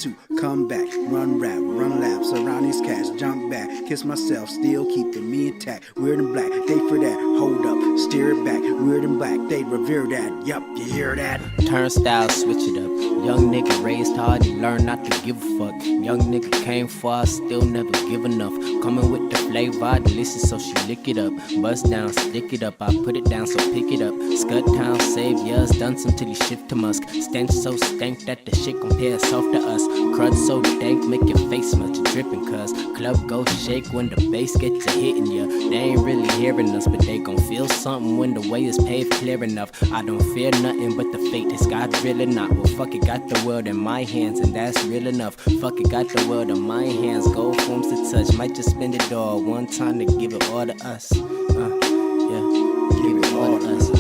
to come back, run rap, run laps around these cats, jump back, kiss myself, still keeping me intact. Weird and black, they for that, hold up, steer it back. Weird and black, they revere that, yup, you hear that? Turnstile, switch it up. Young nigga raised hard, he learned not to give a fuck. Young nigga came far, still never give enough. Coming with the flavor, delicious, so she lick it up. Bust down, stick it up, I put it down, so pick it up. Scud town, saviors, done some till he shift to musk. Stench so stank that the shit compares soft to us. Crud so dank, make your face smell to dripping, cuz club go shake when the bass gets to hitting ya. They ain't really hearing us, but they gon' feel something when the way is paved clear enough. I don't fear nothing but the fate, is God really not? Well, fuck it, got the world in my hands, and that's real enough. Fuck it, got the world in my hands, gold forms to touch. Might just spend it all one time to give it all to us. Yeah, give it all to us.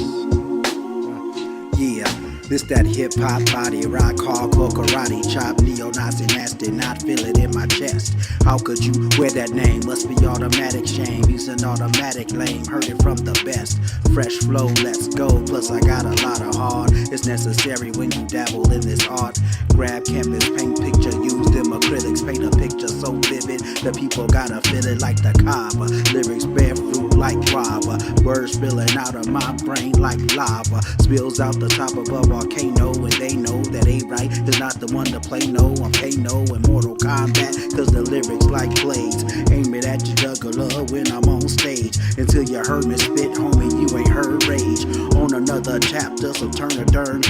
Yeah. This that hip-hop body, rock, hardcore, karate, chop, neo-Nazi, nasty, not feel it in my chest. How could you wear that name? Must be automatic shame. He's an automatic lame, heard it from the best. Fresh flow, let's go, plus I got a lot of heart. It's necessary when you dabble in this art. Grab canvas, paint picture, use them acrylics, paint a picture so vivid, the people gotta feel it like the Kaaba. Lyrics bear fruit like guava, words spilling out of my brain like lava. Spills out the top of a volcano, and they know that A-Right is not the one to play no. I'm Kano in Mortal Kombat, cause the lyrics like blades. Aim it at your juggler when I'm on stage. Until you heard me spit, homie, you ain't heard rage. On another chapter, so turn a turn.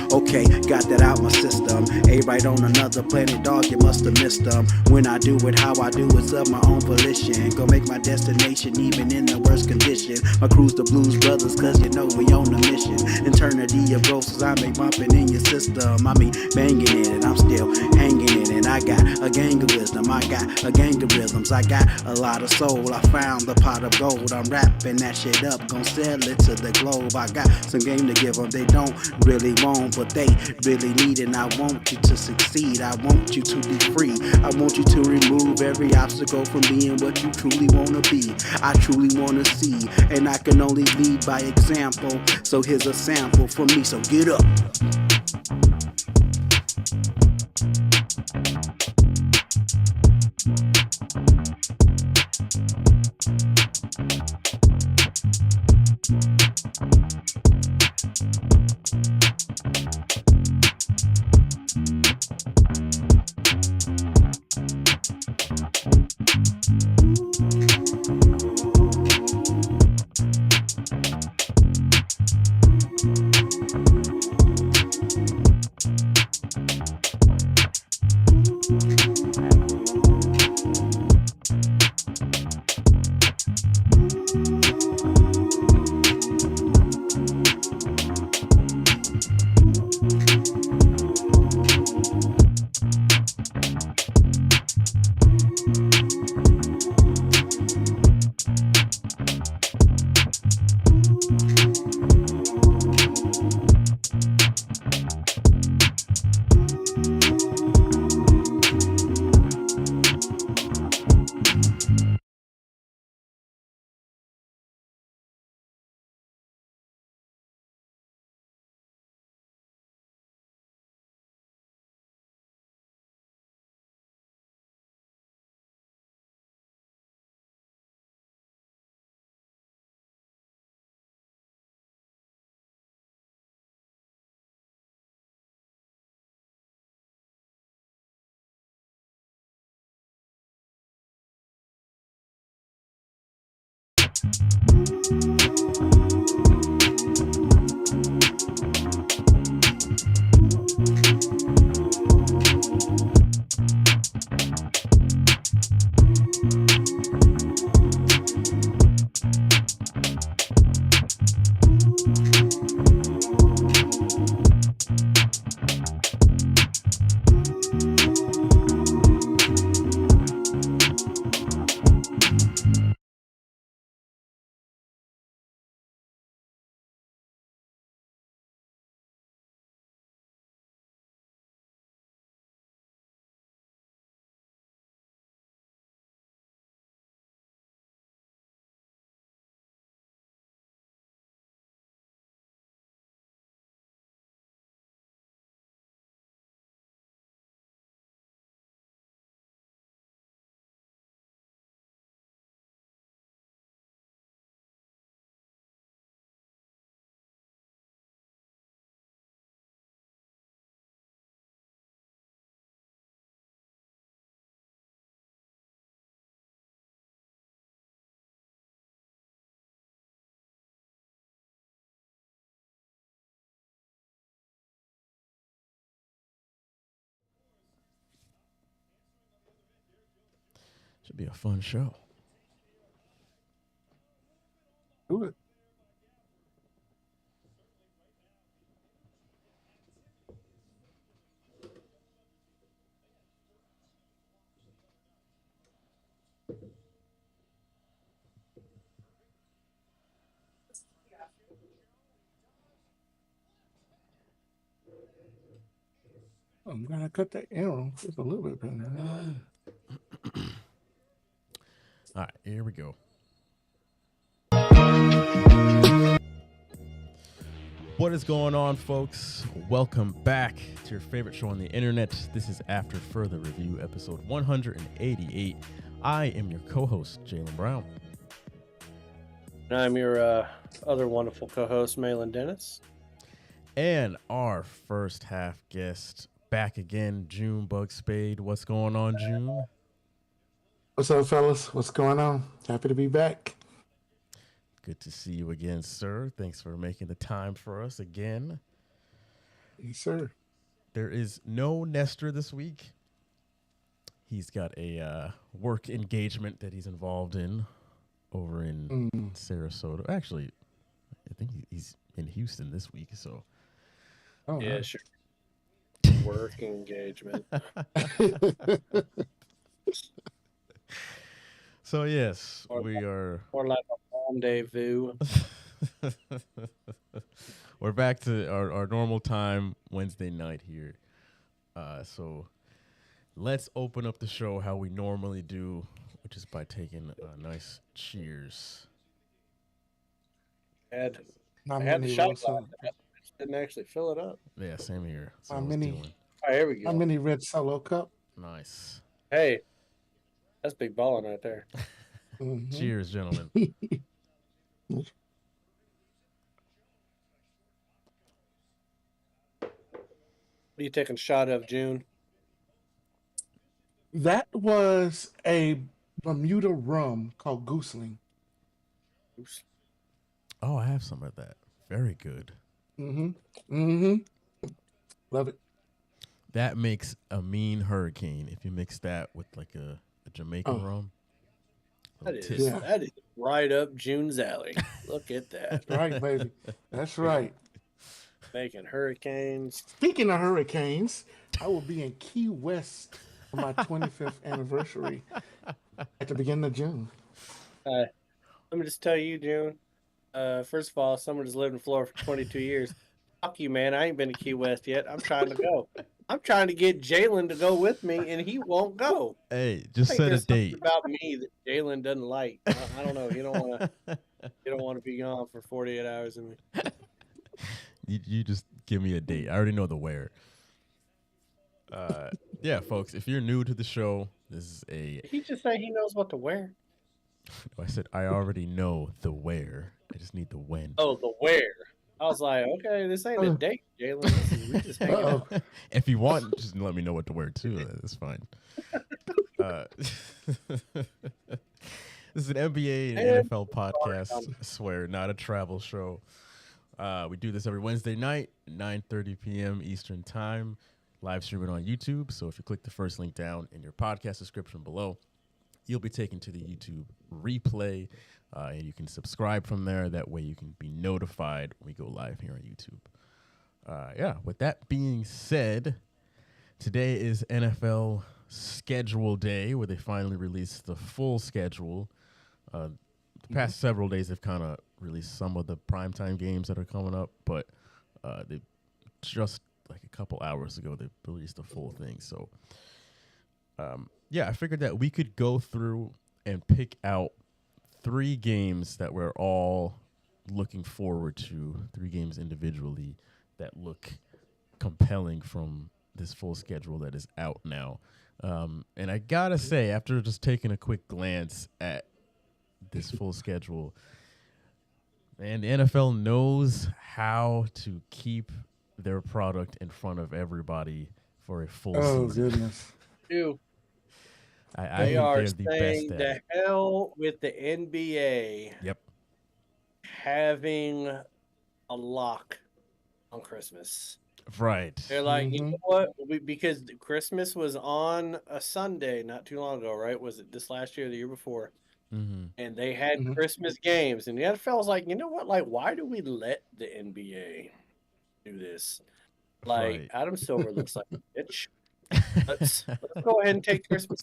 Okay, got that out my system. A-Right on another planet, dog, you must have missed them. When I do it how I do it's of my own volition. Go make my destination even in the worst condition. My crew's the Blues Brothers, cause you know we on a mission. Eternity of ghosts I make bumping in your system. I mean banging it and I'm still hanging it. And I got a gang of wisdom, I got a gang of rhythms, I got a lot of soul. I found the pot of gold, I'm wrapping that shit up, gon' sell it to the globe. I got some game to give them, they don't really want, but they really need it. And I want you to succeed, I want you to be free. I want you to remove every obstacle from being what you truly wanna be. I truly wanna see, and I can only lead by example. So here's a sample from me, so get up. Should be a fun show. Do it. I'm gonna cut that arrow just a little bit better. All right, here we go. What is going on, folks? Welcome back to your favorite show on the internet. This is After Further Review, episode 188. I am your co-host, Jalen Brown. And I'm your other wonderful co-host, Malin Dennis. And our first half guest back again, June Bug Spade. What's going on, June? What's up, fellas? What's going on? Happy to be back. Good to see you again, sir. Thanks for making the time for us again. Yes, sir. There is no Nestor this week. He's got a work engagement that he's involved in over in Sarasota. Actually, I think he's in Houston this week. So, Oh, Yeah, nice. sure. Work engagement. so yes, Or- we are. Or like a rendezvous. We're back to our normal time Wednesday night here. So let's open up the show how we normally do, which is by taking a nice cheers. I had My the mini shot red glass. solo. I just didn't actually fill it up. Yeah, same here. That's My what I was mini- doing. All right, here we go. My mini red solo cup. Nice. Hey, that's big balling right there. Mhm. Cheers, gentlemen. What are you taking a shot of, June? That was a Bermuda rum called Gooseling. Oops. Oh, I have some of that. Very good. Love it. That makes a mean hurricane if you mix that with like a Jamaican Oh. rum. That Little is, tit. Yeah. that is right up June's alley. Look at that. Right, baby. That's right. Making hurricanes. Speaking of hurricanes, I will be in Key West for my 25th anniversary at the beginning of June. Let me just tell you, June. First of all, someone has lived in Florida for 22 years. Fuck you, man. I ain't been to Key West yet. I'm trying to go. I'm trying to get Jalen to go with me, and he won't go. Hey, I just think set a there's something date. about me that Jalen doesn't like. I don't know. You don't want to be gone for 48 hours with me. You just give me a date. I already know the where. Yeah, folks, if you're new to the show, this is a. Did he just say he knows what to wear? I said I already know the where. I just need the when. Oh, the wear. I was like, okay, this ain't a date, Jalen. We just hanging Uh-oh. out. If you want, just let me know what to wear too. That's fine. This is an NBA and NFL podcast. I swear, not a travel show. We do this every Wednesday night, 9:30 p.m. Eastern Time. Live streaming on YouTube. So if you click the first link down in your podcast description below, you'll be taken to the YouTube replay, and you can subscribe from there. That way you can be notified when we go live here on YouTube. Yeah, with that being said, today is NFL schedule day where they finally released the full schedule. The past several days they've kind of released some of the primetime games that are coming up, but they just like a couple hours ago they released the full thing. So yeah, I figured that we could go through and pick out 3 games that we're all looking forward to, 3 games individually that look compelling from this full schedule that is out now. And I gotta say, after just taking a quick glance at this full schedule, man, the NFL knows how to keep their product in front of everybody for a full Oh, season. goodness. Dude, I they think are they're the saying best the at it. hell with the NBA Yep. having a lock on Christmas. Right. They're like, you know what? Because Christmas was on a Sunday not too long ago, right? Was it this last year or the year before? Mm-hmm. And they had Mhm. Christmas games, and the NFL was like, you know what? Like, why do we let the NBA do this? Like, Right. Adam Silver looks like a bitch. Let's go ahead and take Christmas.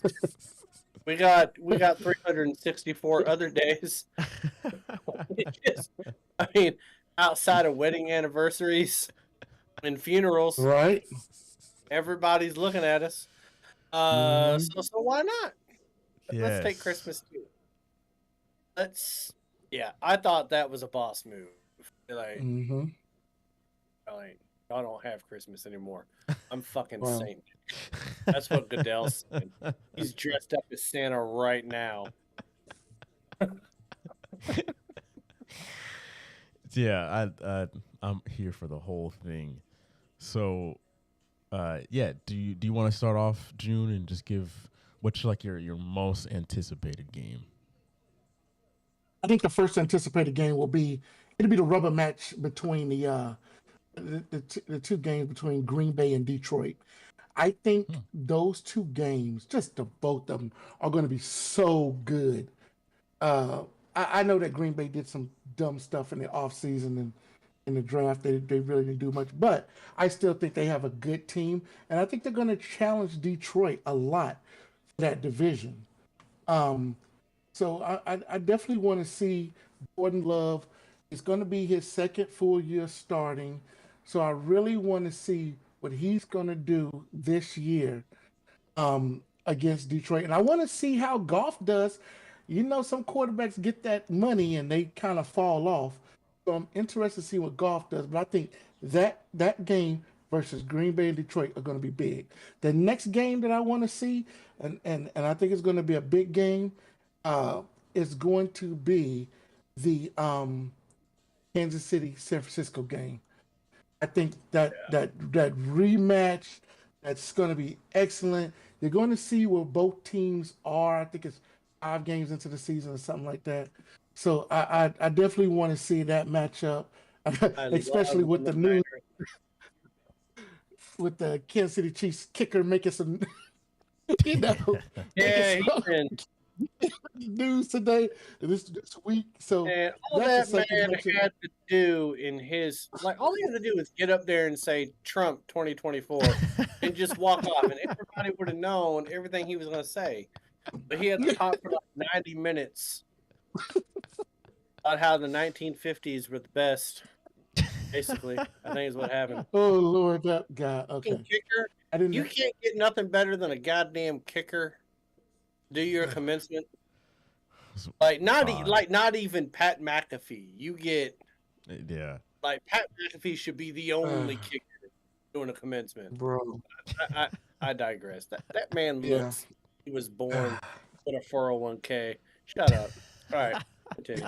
We got 364 other days. I mean, outside of wedding anniversaries and funerals, Right. everybody's looking at us. Mhm. So why not? Let's take Yes. Christmas too. I thought that was a boss move. Like, Mhm. I don't have Christmas anymore. I'm fucking Wow. Saint. That's what Goodell's saying. He's dressed up as Santa right now. Yeah, I'm here for the whole thing. So, yeah, do you want to start off, June, and just give what's like your most anticipated game? I think the first anticipated game will be it'll be the rubber match between the two games between Green Bay and Detroit. I think those two games, just the both of them, are going to be so good. Uh, I know that Green Bay did some dumb stuff in the offseason and in the draft. They really didn't do much, but I still think they have a good team, and I think they're going to challenge Detroit a lot for that division. Um, so I definitely want to see Jordan Love. It's going to be his second full year starting. So I really want to see what he's going to do this year against Detroit. And I want to see how Goff does. You know, some quarterbacks get that money and they kind of fall off. So I'm interested to see what Goff does. But I think that game versus Green Bay and Detroit are going to be big. The next game that I want to see, and I think it's going to be a big game, is going to be the Kansas City San Francisco game. I think that rematch that's going to be excellent. You're going to see where both teams are. I think it's 5 games into the season or something like that. So I definitely want to see that matchup, I especially love with the the new Niners. with the Kansas City Chiefs kicker making some you know Yeah, making he's some been. news today this week. So And all that's the that second man matchup. had to do in his all he had to do was get up there and say Trump 2024 and just walk off, and everybody would have known everything he was going to say. But he had to talk for like 90 minutes about how the 1950s were the best. Basically, I think is what happened. Oh Lord, that guy. Fucking Okay, kicker, I didn't. you can't get nothing better than a goddamn kicker. Do your commencement. Not even Pat McAfee. You get Yeah. like Pat McAfee should be the only kicker doing a commencement. Bro. I digress. That man Yeah. looks he was born with a 401k. Shut up. All right, continue.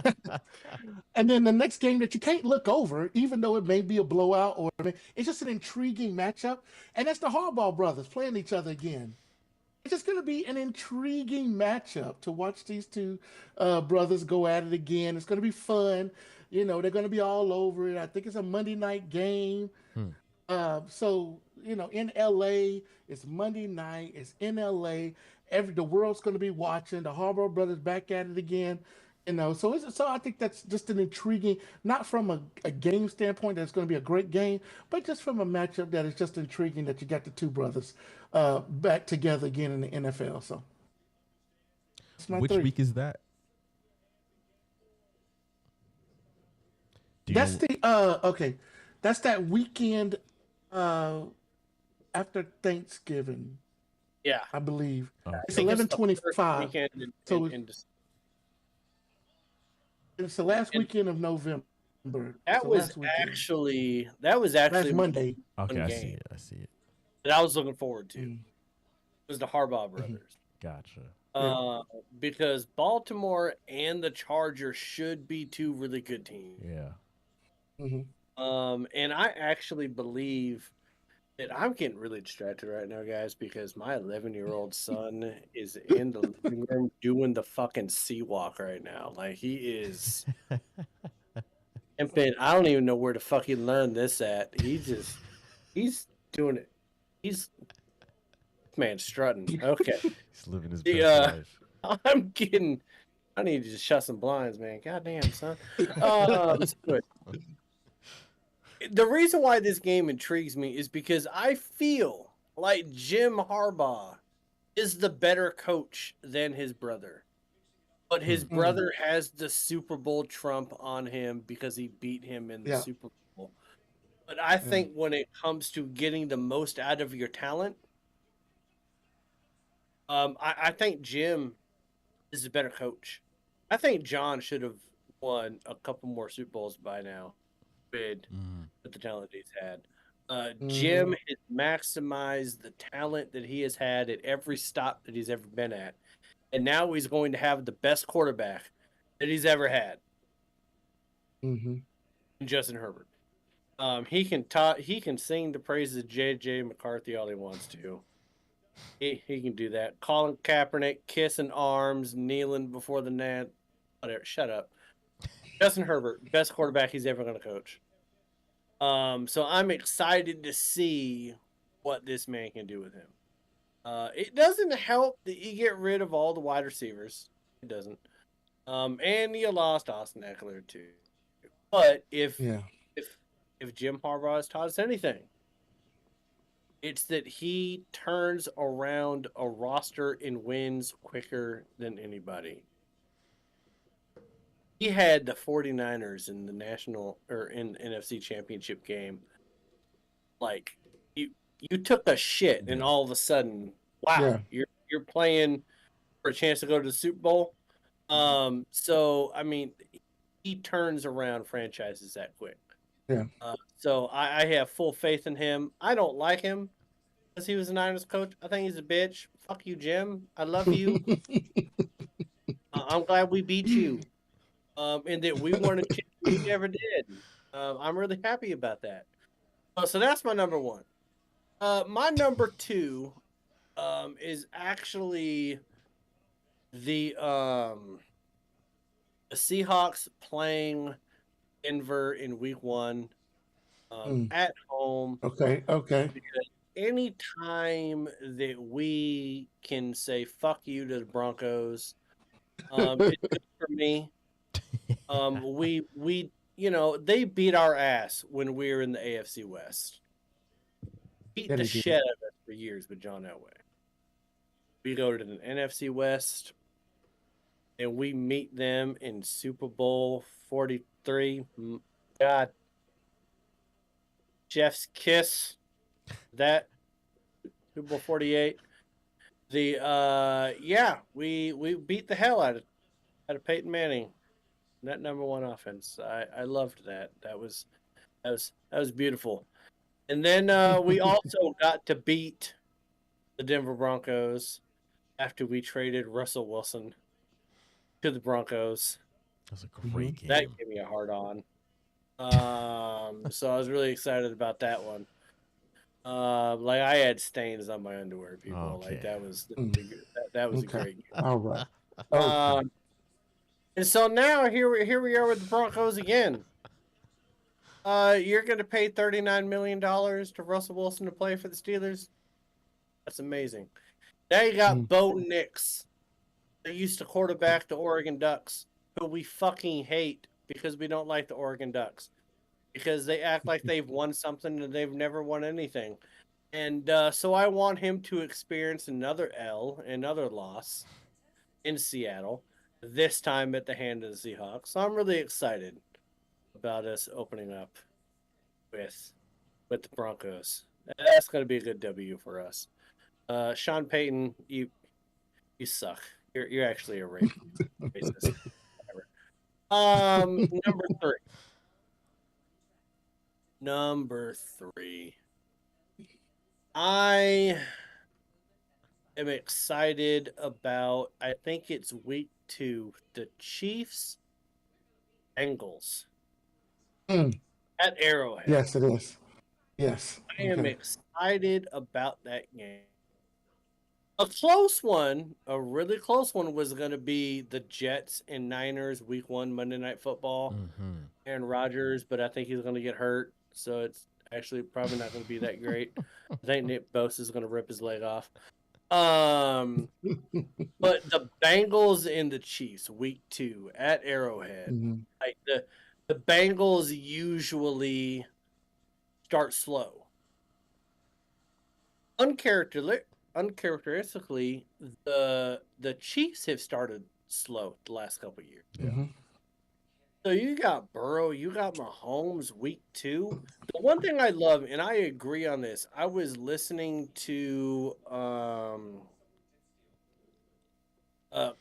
And then the next game that you can't look over, even though it may be a blowout or it's just an intriguing matchup, and that's the Harbaugh brothers playing each other again. It's just going to be an intriguing matchup to watch these two brothers go at it again. It's going to be fun. You know, they're going to be all over it. I think it's a Monday night game. So, you know, in LA, it's Monday night. It's in LA. The world's going to be watching. The Harbaugh brothers back at it again. You know, so I think that's just an intriguing, not from a game standpoint that's going to be a great game, but just from a matchup that is just intriguing that you got the two brothers back together again in the NFL. So that's my Which three. week is that? Do you That's know- the okay. That's that weekend after Thanksgiving, Yeah. I believe. Oh. I It's think it's the first 11/25. weekend So in December. It's the last And- weekend of November. That It's the was last weekend. actually last Monday. Okay, I see game. it. I see it. that I was looking forward to. Mm. It was the Harbaugh brothers. Gotcha. Because Baltimore and the Chargers should be two really good teams. Yeah. And I actually believe that I'm getting really distracted right now, guys, because my 11-year-old son is in the living room doing the fucking sea walk right now. Like he is. And I don't even know where the fuck he learned this at. He's He's doing it. Man strutting. Okay. He's living his The, best life. I'm getting. I need to just shut some blinds, man. Goddamn, son. But the reason why this game intrigues me is because I feel like Jim Harbaugh is the better coach than his brother. But his brother has the Super Bowl trump on him because he beat him in the Super Bowl. But I think when it comes to getting the most out of your talent, I think Jim is a better coach. I think John should have won a couple more Super Bowls by now with the talent he's had. Jim has maximized the talent that he has had at every stop that he's ever been at. And now he's going to have the best quarterback that he's ever had. Justin Herbert. He can sing the praises of J.J. McCarthy all he wants to. He can do that. Colin Kaepernick kissing arms, kneeling before the net. Whatever. Shut up. Justin Herbert, best quarterback he's ever going to coach. So I'm excited to see what this man can do with him. It doesn't help that you get rid of all the wide receivers. It doesn't. And you lost Austin Eckler too. But if Jim Harbaugh has taught us anything, it's that he turns around a roster and wins quicker than anybody. He had the 49ers in the national or in NFC championship game. Like you took a shit and all of a sudden, wow, you're playing for a chance to go to the Super Bowl. So I mean, he turns around franchises that quick. Yeah. So I have full faith in him. I don't like him because he was a Niners coach. I think he's a bitch. Fuck you, Jim. I love you. I'm glad we beat you. And that we weren't a champion. We never did. I'm really happy about that. So that's my number one. My number two is actually the Seahawks playing Denver in week 1 at home. Okay. Because any time that we can say fuck you to the Broncos, it's good for me. We they beat our ass when we were in the AFC West. Beat the shit out of us for years with John Elway. We go to the NFC West and we meet them in Super Bowl 43. God. Jeff's kiss. That Super Bowl 48. We beat the hell out of Peyton Manning. That number one offense. I loved that. That was beautiful. And then we also got to beat the Denver Broncos after we traded Russell Wilson to the Broncos. That's a great game. That gave me a hard on. So I was really excited about that one. Like I had stains on my underwear, people. Okay. Like that was a great game. All right. And so now here we are with the Broncos again. You're going to pay $39 million to Russell Wilson to play for the Steelers? That's amazing. Now you got Bo Nix, that used to quarterback the Oregon Ducks, who we fucking hate because we don't like the Oregon Ducks. Because they act like they've won something and they've never won anything. And so I want him to experience another another loss in Seattle, this time at the hand of the Seahawks. So I'm really excited about us opening up with the Broncos. That's going to be a good W for us. Sean Payton, you suck. You're actually a racist. Number three. I am excited about, I think it's week 2, the Chiefs Bengals at Arrowhead. Yes, it is. Yes. I am excited about that game. A close one, a really close one, was going to be the Jets and Niners week 1 Monday Night Football. Aaron Rodgers, but I think he's going to get hurt. So Actually, probably not going to be that great. I think Nick Bosa is going to rip his leg off. But the Bengals and the Chiefs, week 2 at Arrowhead. Mhm. Like the Bengals usually start slow. Uncharacteristically, the Chiefs have started slow the last couple of years. Mhm. So you got Burrow, you got Mahomes week 2. The one thing I love, and I agree on this, I was listening to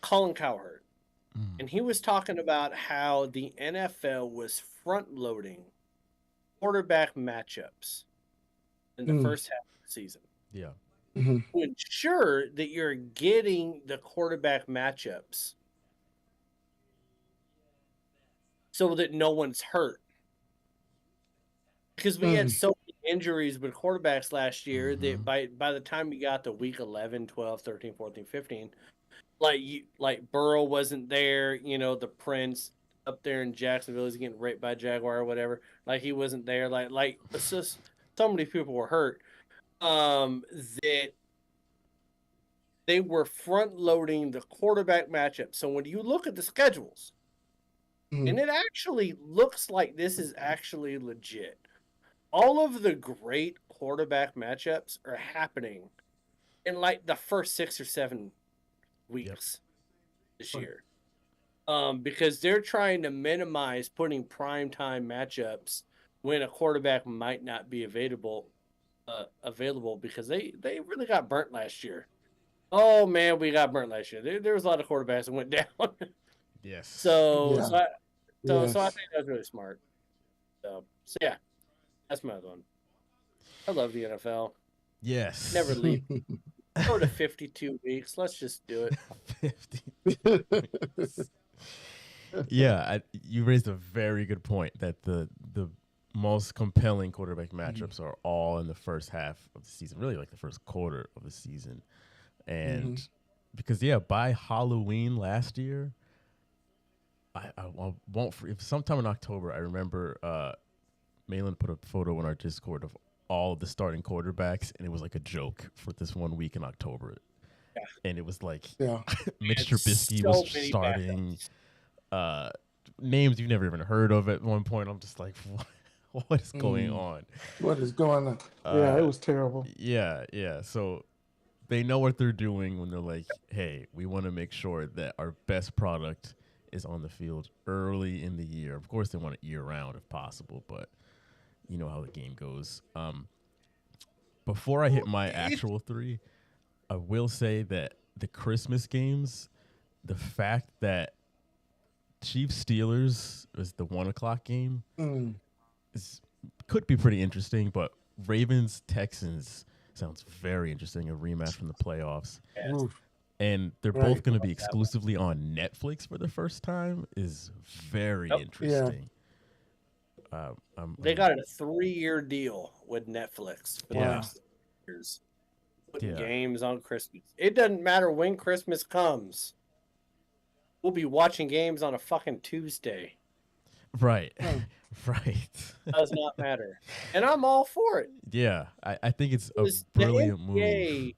Colin Cowherd, and he was talking about how the NFL was front loading quarterback matchups in the first half of the season. Yeah. Mhm. To ensure that you're getting the quarterback matchups so that no one's hurt. Because we had so many injuries with quarterbacks last year that by the time we got to week 11, 12, 13, 14, 15, like Burrow wasn't there, you know, the Prince up there in Jacksonville is getting raped by a Jaguar or whatever. Like he wasn't there. Like it's just so many people were hurt. That they were front loading the quarterback matchup. So when you look at the schedules, and it actually looks like this is actually legit. All of the great quarterback matchups are happening in like the first 6 or 7 weeks this year. Because they're trying to minimize putting primetime matchups when a quarterback might not be available because they really got burnt last year. Oh man, we got burnt last year. There was a lot of quarterbacks that went down. Yes. So Yeah. so I think that's really smart. So yeah, that's my other one. I love the NFL. Yes. Never leave. Go to 52 weeks. Let's just do it. 50. Yeah, you raised a very good point that the most compelling quarterback matchups are all in the first half of the season, really like the first quarter of the season. And because, by Halloween last year, I won't, if sometime in October, I remember Malin put a photo in our Discord of all of the starting quarterbacks, and it was like a joke for this 1 week in October. Yeah. And it was like Mitch Trubisky was starting. Names you've never even heard of at one point. I'm just like, what is going on? What is going on? Yeah, it was terrible. Yeah. So they know what they're doing when they're like, hey, we want to make sure that our best product is on the field early in the year. Of course, they want it year round if possible, but you know how the game goes. Before I hit my actual 3, I will say that the Christmas games, the fact that Chiefs Steelers is the 1:00 game could be pretty interesting, but Ravens Texans sounds very interesting. A rematch from the playoffs. Yes. And they're both going to be exclusively on Netflix for the first time is very interesting. They got a 3-year deal with Netflix for the next years. Putting games on Christmas. It doesn't matter when Christmas comes. We'll be watching games on a fucking Tuesday. Right. Right. Does not matter. And I'm all for it. Yeah. I think it's a brilliant move.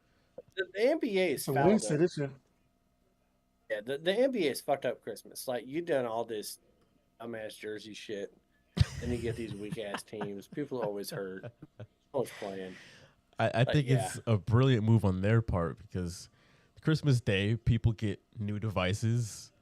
The NBA is fouled up. Yeah, the NBA is fucked up Christmas. Like, you done all this dumbass jersey shit, and you get these weak-ass teams. People are always hurt. Always playing. I think it's a brilliant move on their part because Christmas Day, people get new devices.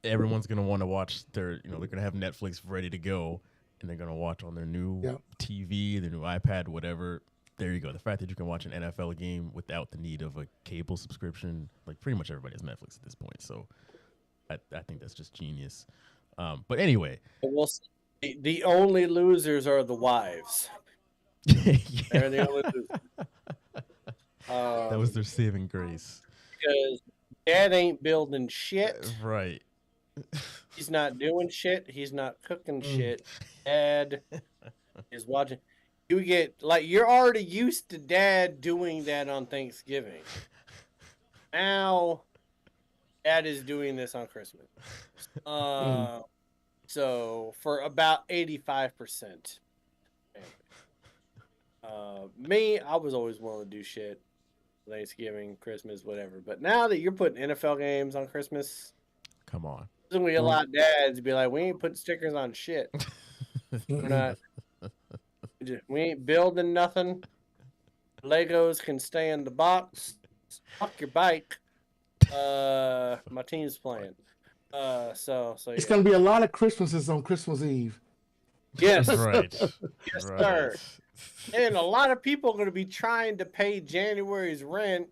Everyone's going to want to watch they're going to have Netflix ready to go, and they're going to watch on their new TV, their new iPad, whatever. There you go. The fact that you can watch an NFL game without the need of a cable subscription, like pretty much everybody has Netflix at this point. So I think that's just genius. But anyway. The only losers are the wives. They're the only losers. That was their saving grace. Because dad ain't building shit. Right. He's not doing shit. He's not cooking shit. Dad is watching. You get, you're already used to dad doing that on Thanksgiving. Now, dad is doing this on Christmas. So, for about 85%. Me, I was always willing to do shit. Thanksgiving, Christmas, whatever. But now that you're putting NFL games on Christmas, Come on. there's gonna be a lot of dads be like, "We ain't putting stickers on shit. We're not. We ain't building nothing. Legos can stay in the box. Fuck your bike. My team's playing. So It's yeah. gonna be a lot of Christmases on Christmas Eve. Yes, Right. yes, Right. sir. And a lot of people are gonna be trying to pay January's rent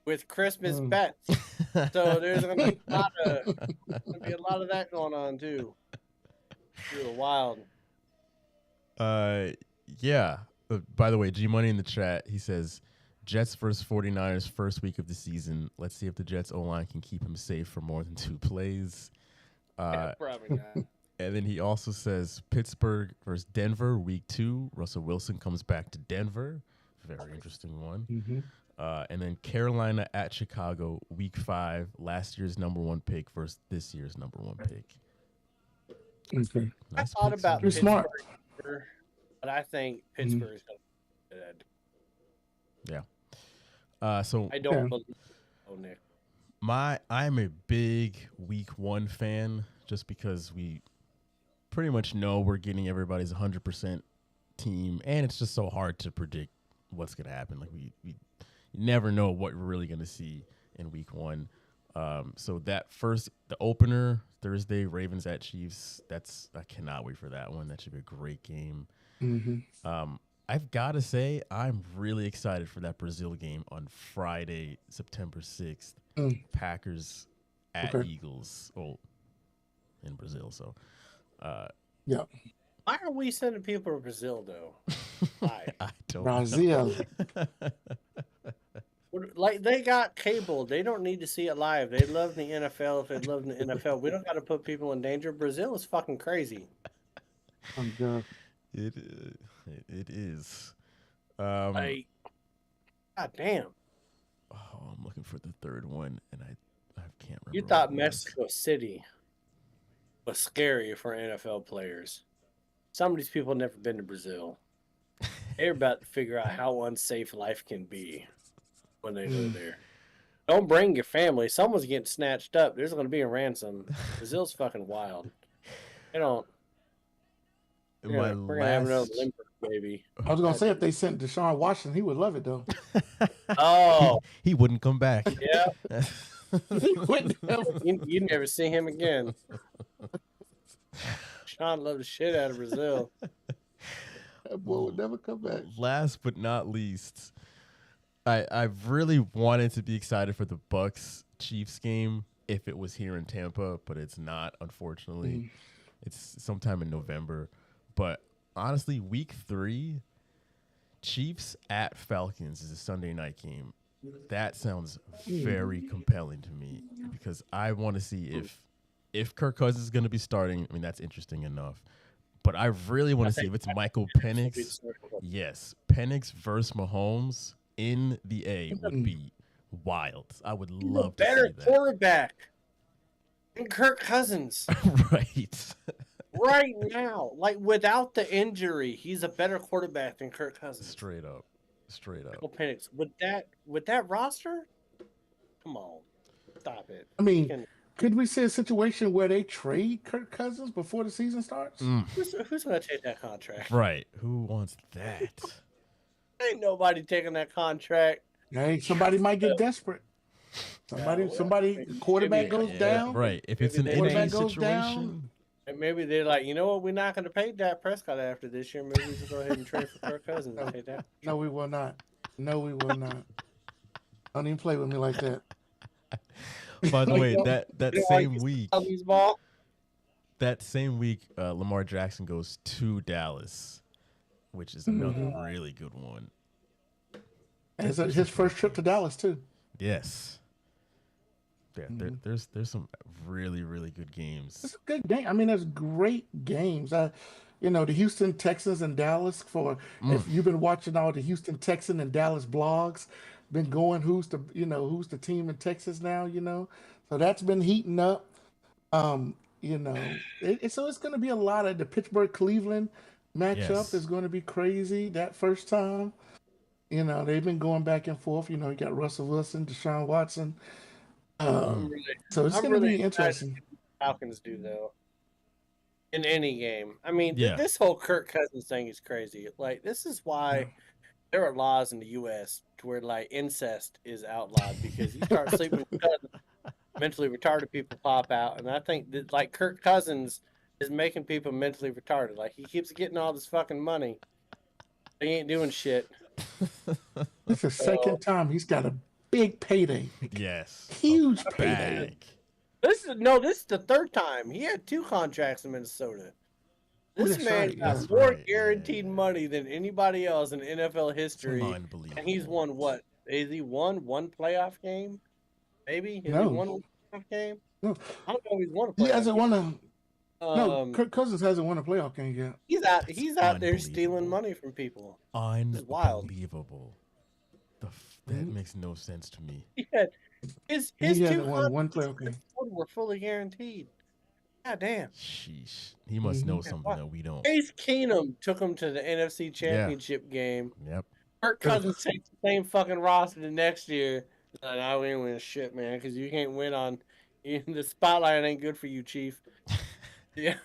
with Christmas bets. So there's gonna be a lot of that going on too. Real wild. Yeah. By the way, G Money in the chat, he says Jets versus 49ers first week of the season. Let's see if the Jets O-line can keep him safe for more than 2 plays. Yeah, probably not. And then he also says Pittsburgh versus Denver week 2. Russell Wilson comes back to Denver. Very interesting one. And then Carolina at Chicago week 5. Last year's number 1 pick versus this year's number 1 pick. Okay. Nice I thought picks about in You're there. smart. but I think Pittsburgh is going to do that. Yeah. So I don't Yeah. believe. Oh, Nick. I'm a big week 1 fan just because we pretty much know we're getting everybody's 100% team, and it's just so hard to predict what's going to happen. Like we never know what we're really going to see in week 1. So that the opener Thursday, Ravens at Chiefs, I cannot wait for that one. That should be a great game. I've got to say, I'm really excited for that Brazil game on Friday, September 6th. Packers at Eagles. Oh, in Brazil. So, Yeah. Why are we sending people to Brazil, though? Why? I don't Brazil. Like, they got cable. They don't need to see it live. They love the NFL if they love the NFL. We don't got to put people in danger. Brazil is fucking crazy. Oh, God. It is. Like, God damn. Oh, I'm looking for the third one, and I can't remember. You thought Mexico City was scary for NFL players. Some of these people have never been to Brazil. They're about to figure out how unsafe life can be when they go there. Don't bring your family. Someone's getting snatched up. There's going to be a ransom. Brazil's fucking wild. They don't. We're going to have another Limburg baby. I was gonna say if they sent Deshaun Watson, he would love it though. Oh, he wouldn't come back. yeah. He wouldn't. You'd never see him again. Sean loved the shit out of Brazil. That boy would never come back. Last but not least, I've really wanted to be excited for the Bucks Chiefs game if it was here in Tampa, but it's not, unfortunately. It's sometime in November. But honestly, week 3, Chiefs at Falcons is a Sunday night game. That sounds very compelling to me because I want to see if Kirk Cousins is going to be starting. I mean, that's interesting enough. But I really want to see if it's Michael Penix. Yes, Penix versus Mahomes in the A would be wild. I would love to see Better that. quarterback than Kirk Cousins. Right. Right now, like without the injury, he's a better quarterback than Kirk Cousins. Straight up. Michael Penix with that roster, come on, stop it. I mean, could we see a situation where they trade Kirk Cousins before the season starts? Who's gonna take that contract? Right. Who wants that? Ain't nobody taking that contract. Hey, somebody might get desperate. Somebody, quarterback goes down. Right. If it's an Maybe injury quarterback goes situation. down. And maybe they're like, you know what? We're not going to pay Dak Prescott after this year. Maybe we should go ahead and trade for Kirk Cousins. And pay that. No, we will not. No, we will not. Don't even play with me like that. By the way, that same week, Ball. Lamar Jackson goes to Dallas, which is another really good one. And it's his first trip to Dallas too. Yes. Yeah, there's some really, really good games. It's a good game. I mean, there's great games. The Houston Texans and Dallas. If you've been watching all the Houston Texan and Dallas blogs, been going who's the team in Texas now. So that's been heating up. So it's going to be a lot of the Pittsburgh Cleveland. matchup Yes. is going to be crazy. That first time, they've been going back and forth. You got Russell Wilson, Deshaun Watson. I'm So it's going to really be excited to interesting. see what the Falcons do though. In any game, I mean, Yeah. this whole Kirk Cousins thing is crazy. Like, this is why there are laws in the U.S. to where like incest is outlawed because you start sleeping with cousins, mentally retarded people pop out, and I think that like Kirk Cousins is making people mentally retarded. Like, he keeps getting all this fucking money, he ain't doing shit. It's the second time he's got a big payday. Yes. Huge A payday. bag. This is the third time he had 2 contracts in Minnesota. This That's man right, got that's more right, guaranteed yeah. money than anybody else in NFL history, Unbelievable. and he's won what? Has he won one playoff game? Maybe has he No. won a playoff game? No, I don't know if he's won a he playoff hasn't game. won a. No, Um, Kirk Cousins hasn't won a playoff game yet. he's out there stealing unbelievable. money from people. wild. Unbelievable. That Mhm. makes no sense to me. He had his He 2 hasn't won one contracts playoff game. were fully guaranteed. God damn. Sheesh. He must know something that we don't. Case Keenum took him to the NFC Championship game. Yep. Kirk Cousins takes the same fucking roster the next year. Like, I ain't win shit, man, because you can't win on the spotlight. Ain't good for you, Chief. Yeah,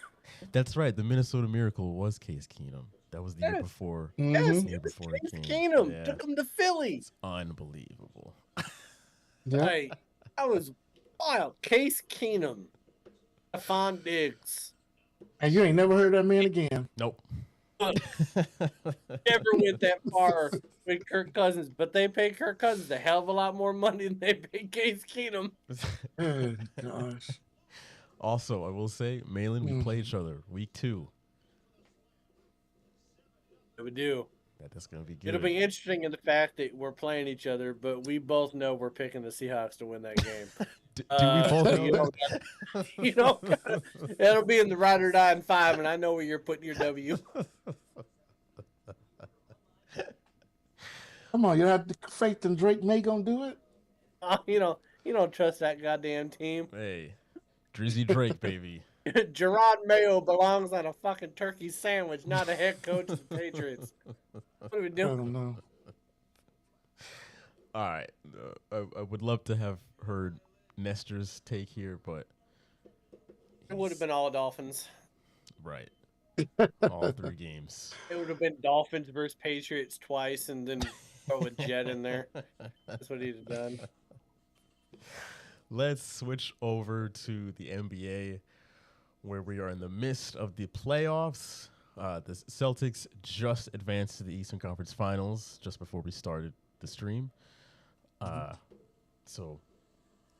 That's right. The Minnesota Miracle was Case Keenum. That was the year Yes. before. yes, Mhm. Year it was before he Case came. Keenum Yeah. took him to Philly. It's unbelievable. Yeah. Like, that was wild. Case Keenum, Stephon Diggs. And you ain't never heard that man again. Nope. Never went that far with Kirk Cousins, but they paid Kirk Cousins a hell of a lot more money than they paid Case Keenum. Oh, gosh. Also, I will say, Malin, we play each other week 2. It would do. That's gonna be good. It'll be interesting in the fact that we're playing each other, but we both know we're picking the Seahawks to win that game. Do we both know you that? You know, that'll be in the ride or die in 5, and I know where you're putting your W. Come on, you have the faith in Drake May gonna do it? You don't trust that goddamn team. Hey, Drizzy Drake, baby. Gerard Mayo belongs on a fucking turkey sandwich, not a head coach of the Patriots. What are we I doing? don't know. All right. I would love to have heard Nestor's take here, but It would have been all Dolphins. right. All 3 games. It would have been Dolphins versus Patriots twice, and then throw a jet in there. That's what he'd have done. Let's switch over to the NBA, where we are in the midst of the playoffs. The Celtics just advanced to the Eastern Conference Finals just before we started the stream. So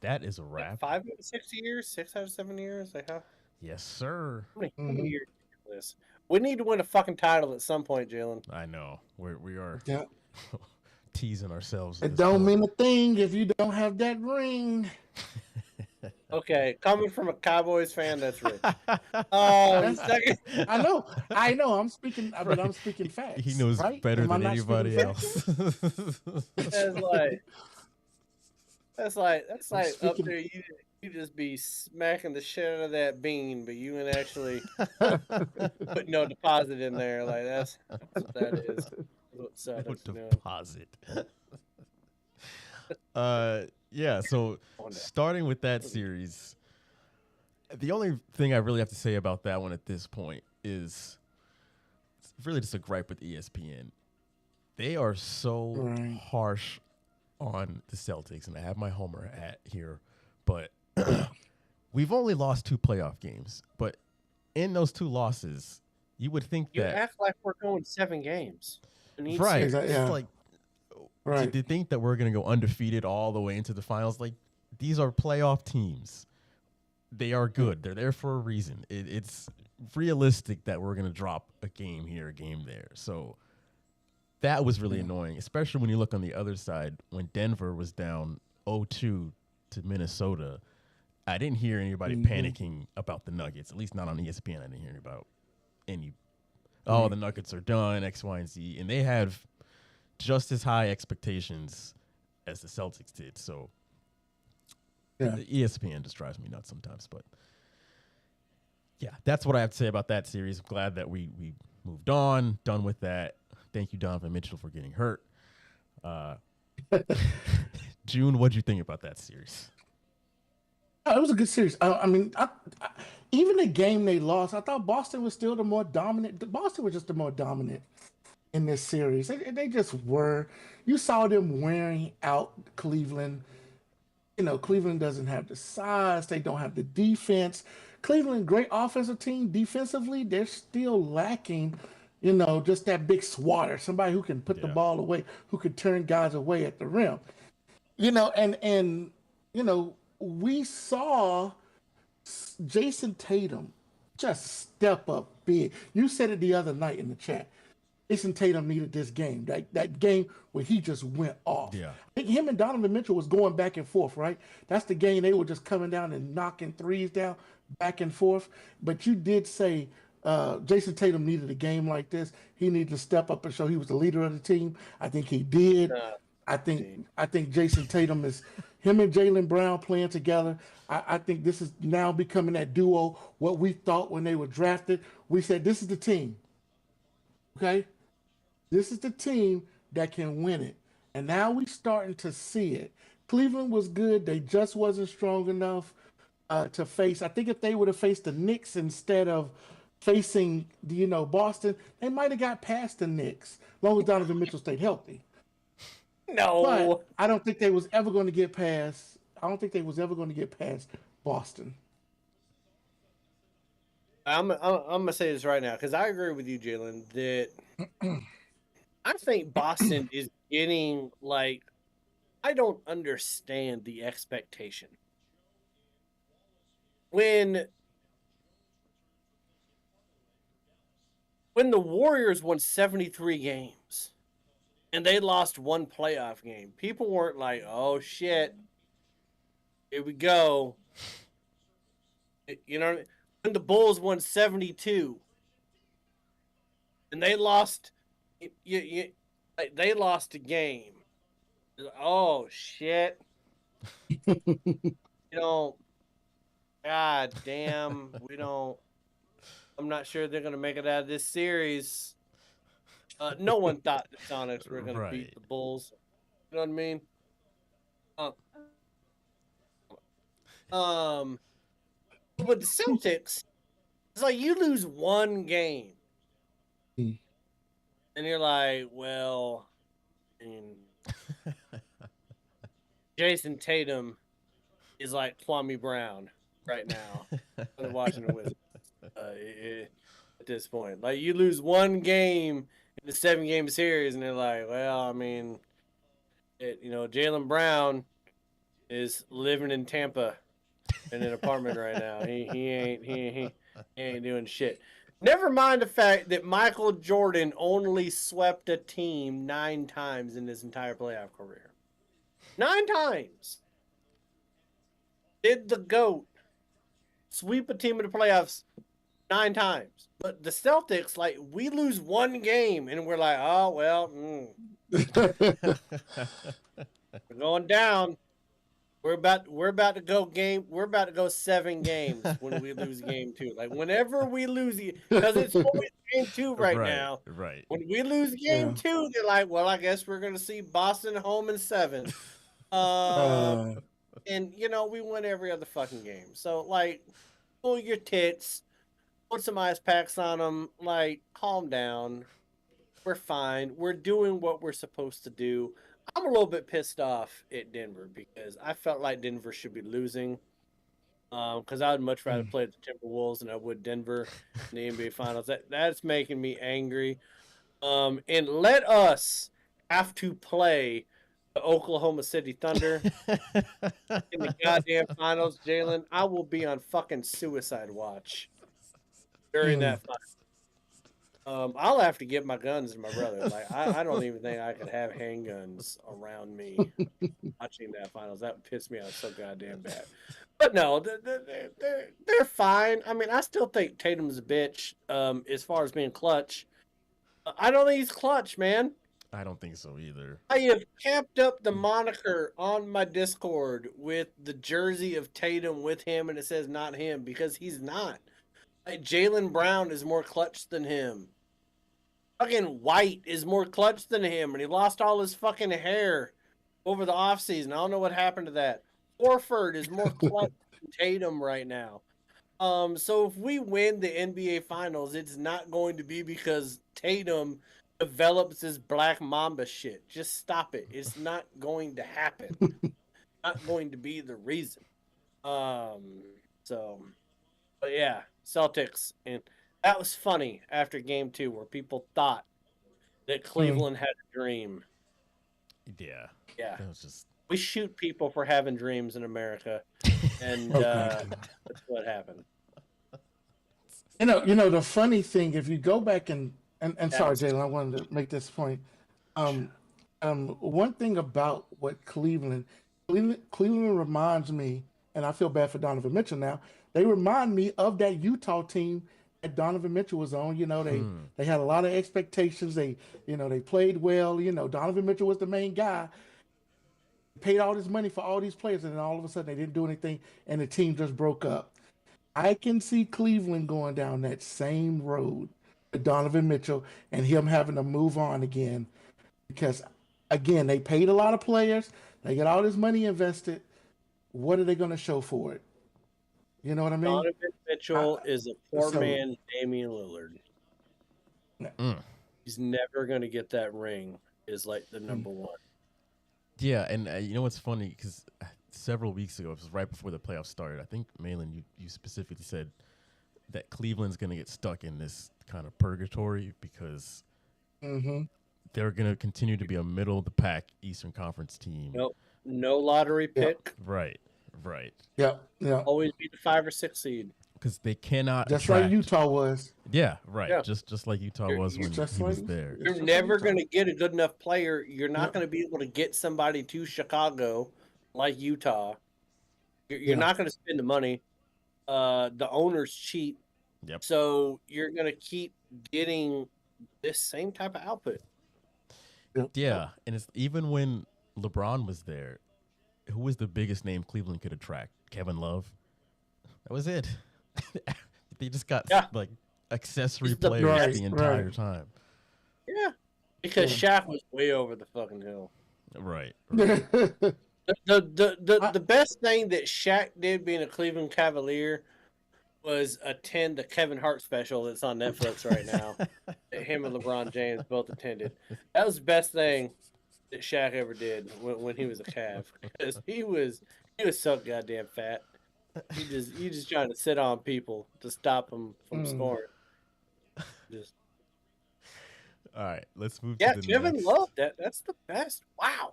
that is a wrap. 5 out of 6 years, 6 out of 7 years. Like, how Yes, sir. many years is this? We need to win a fucking title at some point, Jalen. I know. We are Yeah. teasing ourselves. at It this don't point. mean a thing if you don't have that ring. Okay, coming from a Cowboys fan, that's rich. Second, I know. I'm speaking, but I'm speaking facts. He knows right? better Am I than not anybody speaking else. that's like up speaking- there. You just be smacking the shit out of that bean, but you ain't actually put no deposit in there. Like that's what that is. That's what No Celtics doing. deposit. Yeah, so starting with that series, the only thing I really have to say about that one at this point is it's really just a gripe with ESPN. They are so Right. harsh on the Celtics, and I have my homer hat here, but we've only lost 2 playoff games. But in those 2 losses, you would think You that act like we're going 7 games. in each right, series. Exactly, yeah. it's like Right. to think that we're going to go undefeated all the way into the finals, like these are playoff teams. They are good. They're there for a reason. It's realistic that we're going to drop a game here, a game there. So that was really annoying, especially when you look on the other side when Denver was down 0-2 to Minnesota. I didn't hear anybody panicking about the Nuggets, at least not on ESPN. I didn't hear about any, the Nuggets are done, X, Y, and Z. And they have just as high expectations as the Celtics did. So Yeah. the ESPN just drives me nuts sometimes. But yeah, that's what I have to say about that series. I'm glad that we moved on, done with that. Thank you, Donovan Mitchell, for getting hurt. June, what'd you think about that series? It was a good series. Even the game they lost, I thought Boston was still the more dominant. Boston was just the more dominant in this series. They just were. You saw them wearing out Cleveland. Cleveland doesn't have the size. They don't have the defense. Cleveland, great offensive team. Defensively, they're still lacking, just that big swatter, somebody who can put the ball away, who can turn guys away at the rim. We saw Jason Tatum just step up big. You said it the other night in the chat. Jason Tatum needed this game, that game where he just went off. Yeah. I think him and Donovan Mitchell was going back and forth, right? That's the game they were just coming down and knocking threes down back and forth. But you did say Jason Tatum needed a game like this. He needed to step up and show he was the leader of the team. I think he did. I think Jason Tatum is him and Jaylen Brown playing together. I think this is now becoming that duo. What we thought when they were drafted, we said this is the team. Okay, this is the team that can win it, and now we starting to see it. Cleveland was good; they just wasn't strong enough to face. I think if they would have faced the Knicks instead of facing Boston, they might have got past the Knicks, as long as Donovan Mitchell stayed healthy. No, but I don't think they was ever going to get past. I don't think they was ever going to get past Boston. I'm gonna say this right now because I agree with you, Jalen, that I think Boston is getting like I don't understand the expectation. When the Warriors won 73 games and they lost one playoff game, people weren't like, "Oh shit, here we go." You know what I mean? When the Bulls won 72 and they lost, they lost a game. Oh shit! God damn, we don't. I'm not sure they're gonna make it out of this series. No one thought the Sonics were gonna beat the Bulls. You know what I mean? But the Celtics, it's like you lose one game, and you're like, well, Jason Tatum is like Kwame Brown right now on the Washington Wizards at this point. Like you lose one game in the 7-game series, and they're like, well, Jaylen Brown is living in Tampa in an apartment right now. He ain't doing shit. Never mind the fact that Michael Jordan only swept a team 9 times in his entire playoff career. 9 times. Did the GOAT sweep a team in the playoffs 9 times? But the Celtics, like, we lose one game and we're like, oh well, we're going down. We're about to go game. We're about to go 7 games when we lose game 2. Like whenever we lose, because it's always game 2 right now. Right. When we lose game 2, they're like, well, I guess we're gonna see Boston home in 7. And we win every other fucking game. So like, pull your tits, put some ice packs on them. Like, calm down. We're fine. We're doing what we're supposed to do. I'm a little bit pissed off at Denver because I felt like Denver should be losing. Because I would much rather play the Timberwolves than I would Denver in the NBA Finals. That's making me angry. And let us have to play the Oklahoma City Thunder in the goddamn finals, Jalen. I will be on fucking suicide watch during that final. I'll have to give my guns to my brother. Like I don't even think I could have handguns around me watching that finals. That would piss me off so goddamn bad. But no, they're fine. I mean, I still think Tatum's a bitch. As far as being clutch, I don't think he's clutch, man. I don't think so either. I have camped up the moniker on my Discord with the jersey of Tatum with him, and it says not him because he's not. Like, Jaylen Brown is more clutch than him. Fucking White is more clutch than him, and he lost all his fucking hair over the offseason. I don't know what happened to that. Horford is more clutch than Tatum right now. So if we win the NBA Finals, it's not going to be because Tatum develops his Black Mamba shit. Just stop it. It's not going to happen. Not going to be the reason. So, but yeah, Celtics, and that was funny after Game 2, where people thought that Cleveland had a dream. Yeah. Yeah, That was just. we shoot people for having dreams in America, and that's what happened. You know, the funny thing, if you go back and sorry, Jalen, I wanted to make this point. One thing about what Cleveland reminds me, and I feel bad for Donovan Mitchell now. They remind me of that Utah team that Donovan Mitchell was on. You know, they had a lot of expectations. They played well. You know, Donovan Mitchell was the main guy. Paid all this money for all these players, and then all of a sudden they didn't do anything, and the team just broke up. I can see Cleveland going down that same road with Donovan Mitchell and him having to move on again because, again, they paid a lot of players. They get all this money invested. What are they going to show for it? You know what I mean? Donovan Mitchell is a poor man, Damian Lillard. He's never going to get that ring. Is like the number one. Yeah, and you know what's funny? Because several weeks ago, it was right before the playoffs started. I think, Malin, you specifically said that Cleveland's going to get stuck in this kind of purgatory because they're going to continue to be a middle of the pack Eastern Conference team. Nope. No lottery pick. Right. Yeah. Always be the 5 or 6 seed. Because they cannot. Just attract. like Utah was. Yeah, right. Yeah. Just like Utah was when he was there. You're never going to get a good enough player. You're not going to be able to get somebody to Chicago like Utah. You're not going to spend the money. The owner's cheap. Yep. So you're going to keep getting this same type of output. Yeah, and it's even when LeBron was there, who was the biggest name Cleveland could attract? Kevin Love. That was it. They just got like accessory players the entire time. Yeah, because Shaq was way over the fucking hill. Right. The best thing that Shaq did being a Cleveland Cavalier was attend the Kevin Hart special that's on Netflix right now. That him and LeBron James both attended. That was the best thing that Shaq ever did when he was a Cav, because he was so goddamn fat. He just trying to sit on people to stop them from scoring. Just. All right, let's move to the Kevin next. Love, that's the best. Wow.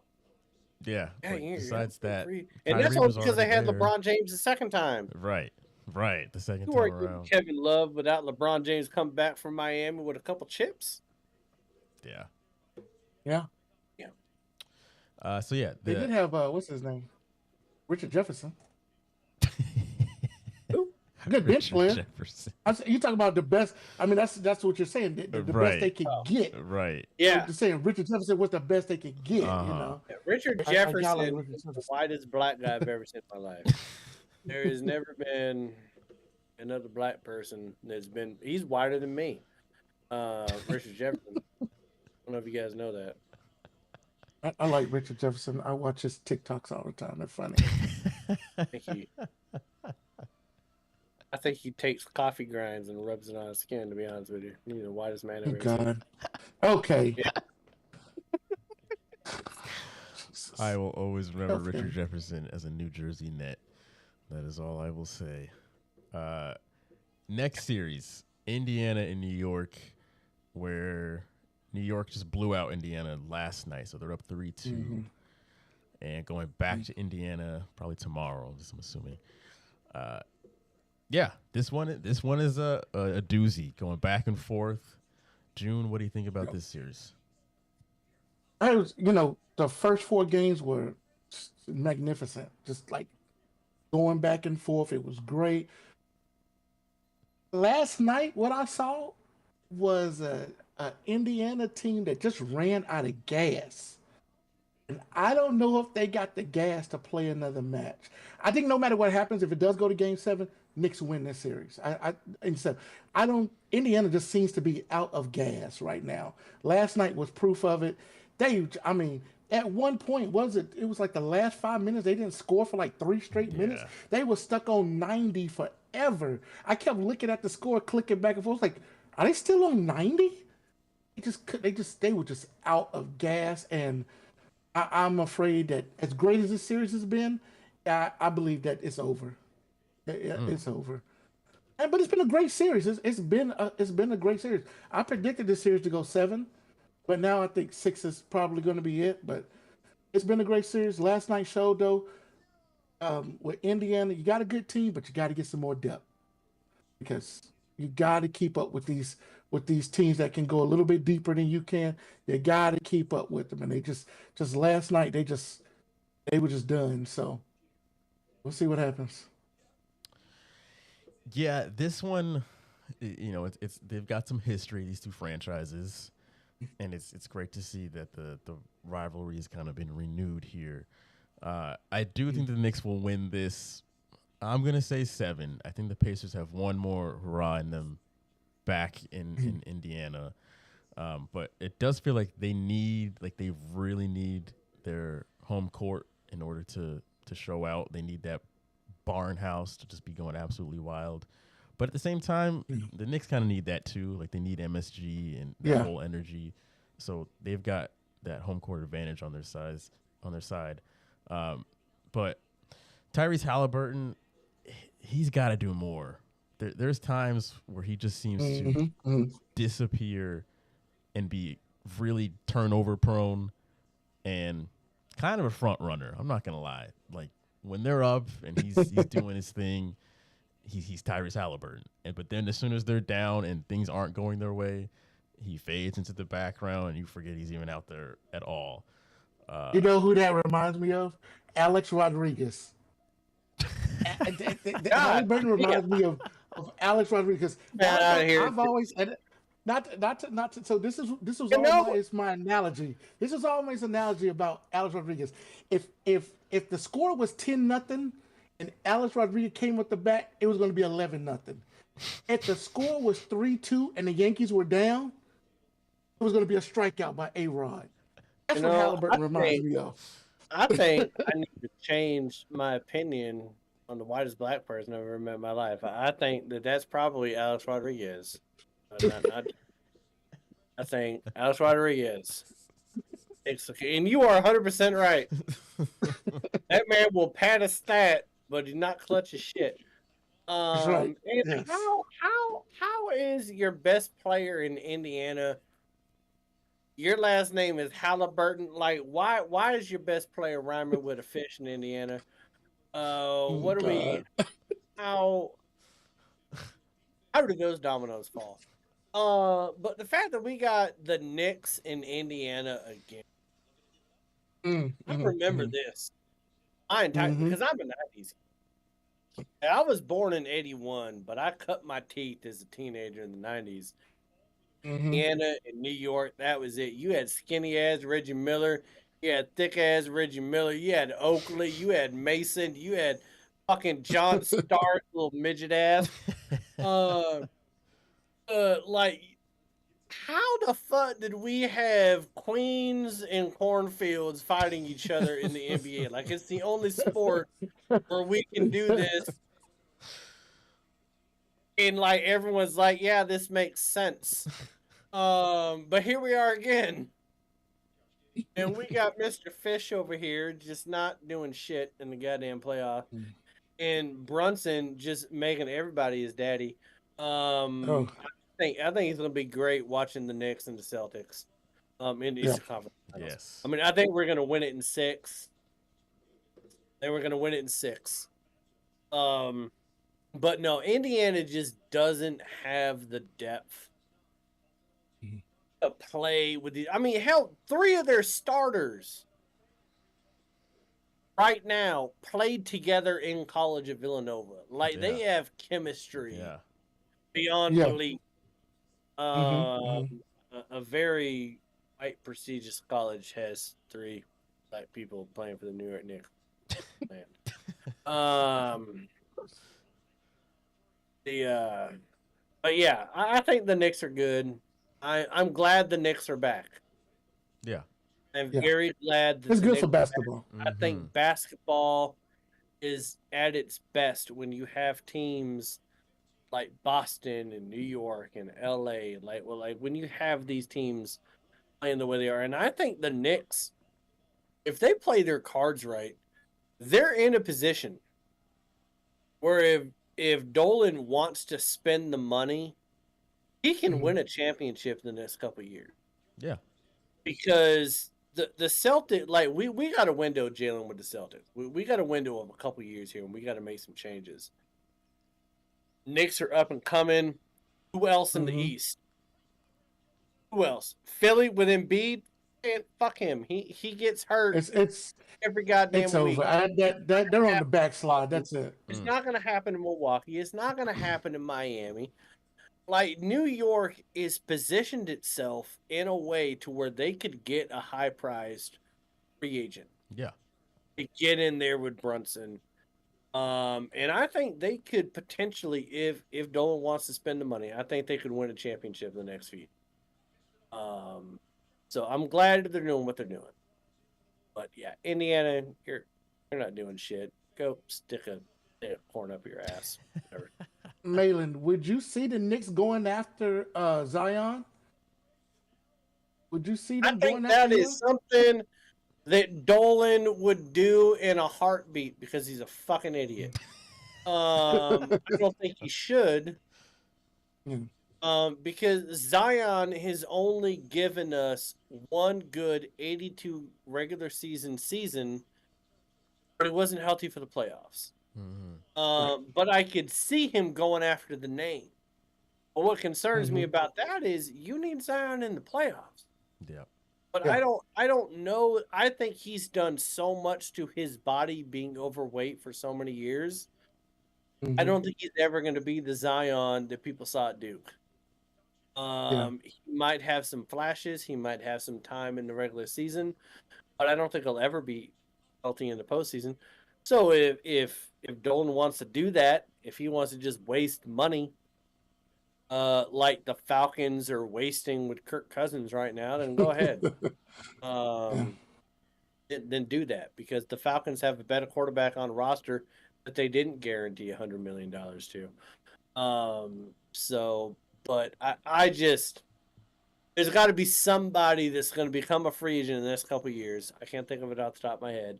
Yeah. Besides that, and that's all because they had LeBron James the second time. Right. The second You time weren't around. getting Kevin Love without LeBron James come back from Miami with a couple chips. Yeah. So yeah, they did have what's his name, Richard Jefferson. Good bench player. You talk about the best. I mean, that's what you're saying. The best they could get. Right. Yeah. You're saying Richard Jefferson was the best they could get. You know. Yeah, Richard Jefferson is the whitest black guy I've ever seen in my life. There has never been another black person that's been. He's whiter than me. Richard Jefferson. I don't know if you guys know that. I like Richard Jefferson. I watch his TikToks all the time. They're funny. I think he takes coffee grinds and rubs it on his skin, to be honest with you. He's the whitest man I've ever seen. Okay. Yeah. I will always remember Richard Jefferson as a New Jersey Net. That is all I will say. Next series, Indiana and New York, where New York just blew out Indiana last night, so they're up 3-2. And going back to Indiana probably tomorrow, I'm assuming. Yeah, this one is a doozy, going back and forth. June, what do you think about this series? The first 4 games were magnificent. Just like going back and forth. It was great. Last night, what I saw was a Indiana team that just ran out of gas. And I don't know if they got the gas to play another match. I think no matter what happens, if it does go to Game 7, Knicks win this series. And so I don't. Indiana just seems to be out of gas right now. Last night was proof of it. I mean, at one point, it was like the last 5 minutes, they didn't score for like 3 straight minutes. They were stuck on 90 forever. I kept looking at the score, clicking back and forth. Like, are they still on 90? They were just out of gas, and I'm afraid that as great as this series has been, I believe that it's over. It's over. But it's been a great series. It's been a great series. I predicted this series to go 7, but now I think 6 is probably going to be it. But it's been a great series. Last night showed though, with Indiana, you got a good team, but you got to get some more depth because you got to keep up with these teams that can go a little bit deeper than you can. You got to keep up with them, and they just last night they were just done. So we'll see what happens. Yeah, this one, it's they've got some history, these two franchises, and it's great to see that the rivalry has kind of been renewed here. I do think the Knicks will win this. I'm gonna say 7. I think the Pacers have one more hurrah in them back in Indiana, but it does feel like they really need their home court in order to show out. They need that barn house to just be going absolutely wild. But at the same time, the Knicks kind of need that too. Like they need MSG and that whole energy. So they've got that home court advantage on their side. But Tyrese Halliburton, he's got to do more. There's times where he just seems to disappear and be really turnover prone and kind of a front runner. I'm not gonna lie. Like when they're up and he's doing his thing, he's Tyrese Halliburton. But then as soon as they're down and things aren't going their way, he fades into the background and you forget he's even out there at all. You know who that reminds me of? Alex Rodriguez. Halliburton reminds me of Alex Rodriguez. I've always so this was always my analogy. This is always an analogy about Alex Rodriguez. If the score was 10-0 and Alex Rodriguez came with the bat, it was going to be 11-0. If the score was 3-2 and the Yankees were down, it was going to be a strikeout by A-Rod. That's what Halliburton reminds me of. I think I need to change my opinion on the whitest black person I've ever met in my life. I think that's probably Alex Rodriguez. I think Alex Rodriguez. And you are 100% right. That man will pad a stat, but he's not clutch his shit. Right. Yes. How is your best player in Indiana? Your last name is Halliburton. Like, why is your best player rhyming with a fish in Indiana? What do we? How did those dominoes fall? But the fact that we got the Knicks in Indiana again. I remember this. Because I'm a 90s. I was born in 81, but I cut my teeth as a teenager in the 90s. Indiana and New York, that was it. You had skinny ass Reggie Miller. You had thick ass Reggie Miller. You had Oakley. You had Mason. You had fucking John Stark, little midget ass. Like, how the fuck did we have Queens and cornfields fighting each other in the NBA? Like, it's the only sport where we can do this. And like everyone's like, yeah, this makes sense. But here we are again. And we got Mr. Fish over here just not doing shit in the goddamn playoff. And Brunson just making everybody his daddy. I think it's gonna be great watching the Knicks and the Celtics in the Eastern Conference Finals. Yes. I mean, I think we're gonna win it in 6. Then we're gonna win it in 6. But no, Indiana just doesn't have the depth to play with the. I mean, hell, 3 of their starters right now played together in college at Villanova. Like they have chemistry beyond belief. A very prestigious college has 3 like people playing for the New York Knicks. Man. But yeah, I think the Knicks are good. I'm glad the Knicks are back. Yeah. I'm Yeah. very glad that It's the good Knicks for are back. basketball. I think basketball is at its best when you have teams like Boston and New York and LA, like when you have these teams playing the way they are. And I think the Knicks, if they play their cards right, they're in a position where if Dolan wants to spend the money, he can win a championship in the next couple of years. Yeah. Because the Celtics, like we got a window, Jalen, with the Celtics. We got a window of a couple of years here, and we got to make some changes. Knicks are up and coming. Who else in the East? Who else? Philly with Embiid? Man, fuck him. He gets hurt It's every goddamn week. over. They're on the backslide. That's it. It's not going to happen in Milwaukee. It's not going to happen in Miami. Like, New York is positioned itself in a way to where they could get a high-priced free agent. Yeah. To get in there with Brunson. And I think they could potentially, if Dolan wants to spend the money, I think they could win a championship in the next few. So I'm glad they're doing what they're doing. But yeah, Indiana, you're not doing shit. Go stick a horn up your ass. Whatever. Malin, would you see the Knicks going after Zion? Would you see them I think going that after him? is something that Dolan would do in a heartbeat because he's a fucking idiot. I don't think he should. Because Zion has only given us one good 82 regular season, but it wasn't healthy for the playoffs. But I could see him going after the name. But what concerns me about that is you need Zion in the playoffs. Yeah. But I don't know. I think he's done so much to his body being overweight for so many years. I don't think he's ever going to be the Zion that people saw at Duke. He might have some flashes. He might have some time in the regular season, but I don't think he'll ever be healthy in the postseason. So if Dolan wants to do that, if he wants to just waste money, like the Falcons are wasting with Kirk Cousins right now, then go ahead. Then do that, because the Falcons have a better quarterback on roster that they didn't guarantee $100 million to. But I just, there's got to be somebody that's going to become a free agent in the next couple of years. I can't think of it off the top of my head.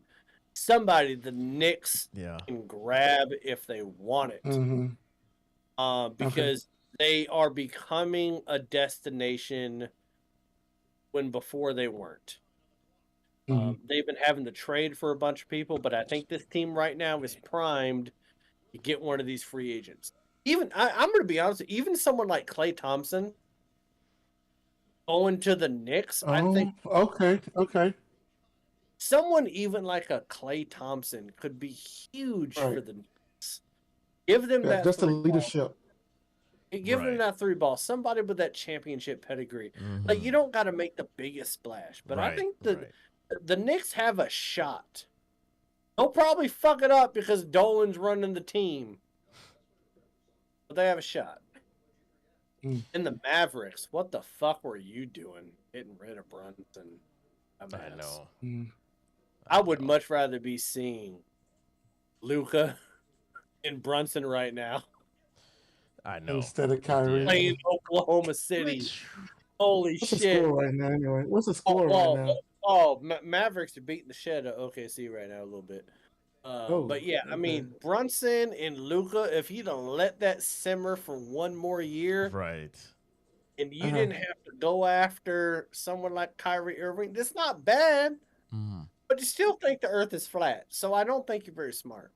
Somebody the Knicks can grab if they want it. Because they are becoming a destination when before they weren't. They've been having to trade for a bunch of people, but I think this team right now is primed to get one of these free agents. Even I'm going to be honest, even someone like Klay Thompson going to the Knicks, I think. Okay. Someone even like a Klay Thompson could be huge for the Knicks. Give them that. Just the leadership. Give them that 3 ball. Somebody with that championship pedigree. Like, you don't got to make the biggest splash, but I think the Knicks have a shot. They'll probably fuck it up because Dolan's running the team, but they have a shot. And the Mavericks, what the fuck were you doing getting rid of Brunson? I know. I would much rather be seeing Luka and Brunson right now. I know. Instead of Kyrie. Playing Oklahoma City. Holy What's shit. the score right now, anyway? What's the score right now? Mavericks are beating the shit out of OKC right now a little bit. But yeah, I mean, Brunson and Luka, if you'd have let that simmer for one more year, and you didn't have to go after someone like Kyrie Irving, that's not bad. But you still think the earth is flat. So I don't think you're very smart.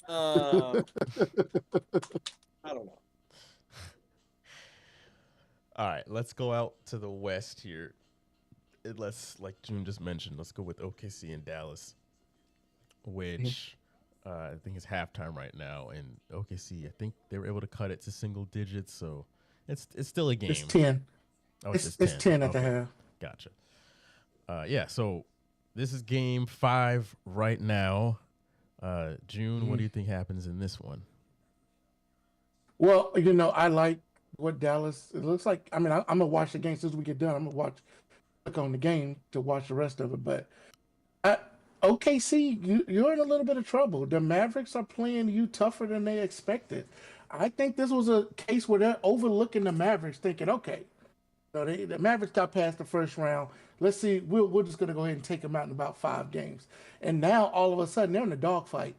I don't know. All right, let's go out to the West here. Let's, like June just mentioned, let's go with OKC and Dallas, which I think is halftime right now. And OKC, I think they were able to cut it to single digits, so it's still a game. It's 10. Oh, it's 10 at the half. Gotcha. Yeah, so this is game 5 right now. June, what do you think happens in this one? Well, I like what Dallas. It looks like. I mean, I'm gonna watch the game as soon as we get done. I'm gonna click on the game to watch the rest of it. But I, OKC, you're in a little bit of trouble. The Mavericks are playing you tougher than they expected. I think this was a case where they're overlooking the Mavericks, thinking, okay, so the Mavericks got past the first round. Let's see, we're just gonna go ahead and take them out in about 5 games. And now all of a sudden they're in a dogfight.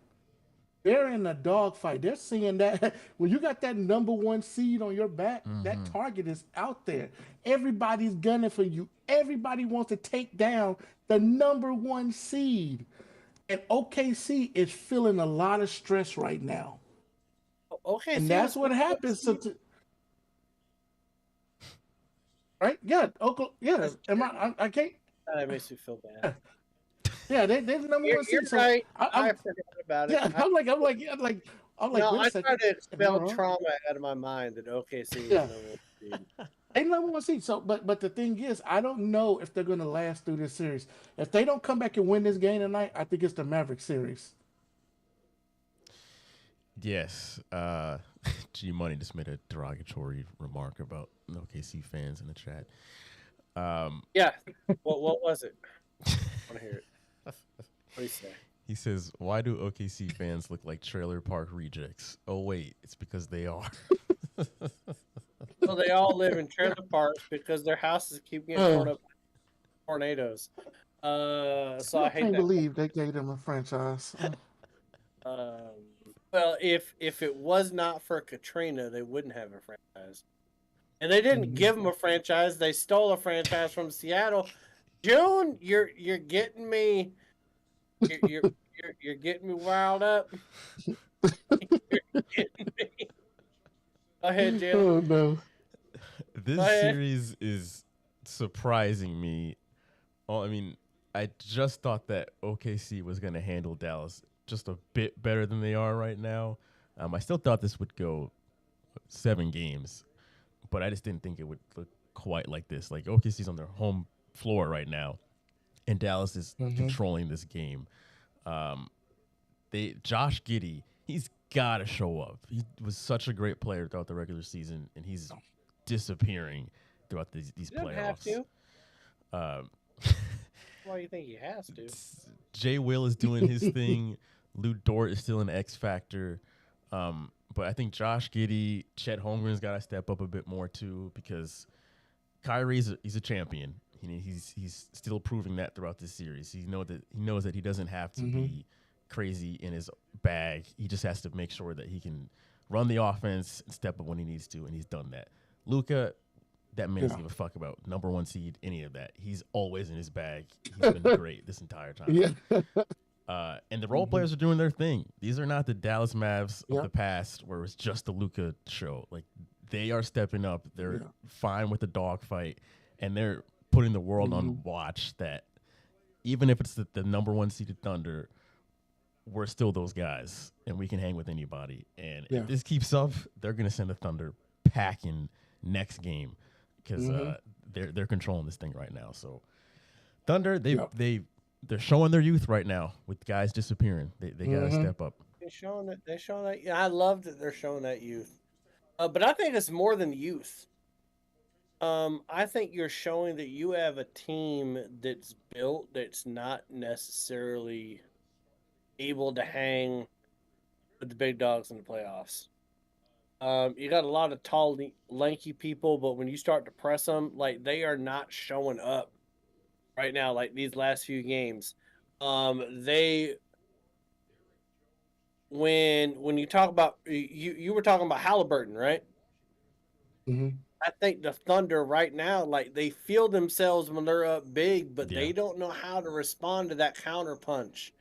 They're in a dogfight. They're seeing that when you got that number 1 seed on your back, that target is out there. Everybody's gunning for you. Everybody wants to take down the number 1 seed. And OKC is feeling a lot of stress right now. Okay, and that's what happens. Right? Yeah. Yeah. I can't. That makes me feel bad. Yeah, they're the number 1 seed. You're right. I forgot about it. Yeah, I'm like. No, Wait I a second. try to expel trauma out of my mind that OKC is number 1 seed. They number 1 seed. So, but the thing is, I don't know if they're going to last through this series. If they don't come back and win this game tonight, I think it's the Maverick series. Yes. G Money just made a derogatory remark about OKC fans in the chat. Yeah. What was it? I want to hear it. What do you say? He says, "Why do OKC fans look like trailer park rejects?" Oh wait, it's because they are. Well, they all live in trailer parks because their houses keep getting torn up by tornadoes. So I hate can't that. believe they gave them a franchise. Well, if it was not for Katrina, they wouldn't have a franchise. And they didn't give them a franchise; they stole a franchise from Seattle. June, you're getting me. You're getting me wild up. You're getting me. Go ahead, Jim. Oh no! This series is surprising me. Oh, I mean, I just thought that OKC was going to handle Dallas just a bit better than they are right now. I still thought this would go 7 games, but I just didn't think it would look quite like this. Like OKC's on their home floor right now, and Dallas is controlling this game. Josh Giddey, he's got to show up. He was such a great player throughout the regular season, and he's disappearing throughout these playoffs. You don't have to. Why do you think he has to? Jay Will is doing his thing. Lou Dort is still an X factor. But I think Josh Giddey, Chet Holmgren's got to step up a bit more too, because Kyrie's he's a champion. He's still proving that throughout this series. He knows that he doesn't have to be crazy in his bag. He just has to make sure that he can run the offense and step up when he needs to, and he's done that. Luka, that man doesn't give a fuck about number 1 seed, any of that. He's always in his bag. He's been great this entire time. Yeah. And the role players are doing their thing. These are not the Dallas Mavs of the past where it's just the Luka show. Like, they are stepping up. They're fine with the dogfight, and they're putting the world on watch that even if it's the number 1 seeded Thunder, we're still those guys, and we can hang with anybody. And if this keeps up, they're going to send the Thunder packing next game, because they're controlling this thing right now. So Thunder, they're showing their youth right now with guys disappearing. They got to step up. They're showing that. Yeah, I love that they're showing that youth. But I think it's more than youth. I think you're showing that you have a team that's built, that's not necessarily able to hang with the big dogs in the playoffs. You got a lot of tall, lanky people, but when you start to press them, like, they are not showing up right now. Like these last few games, when you talk about you were talking about Halliburton, right? I think the Thunder right now, like, they feel themselves when they're up big, but they don't know how to respond to that counter punch.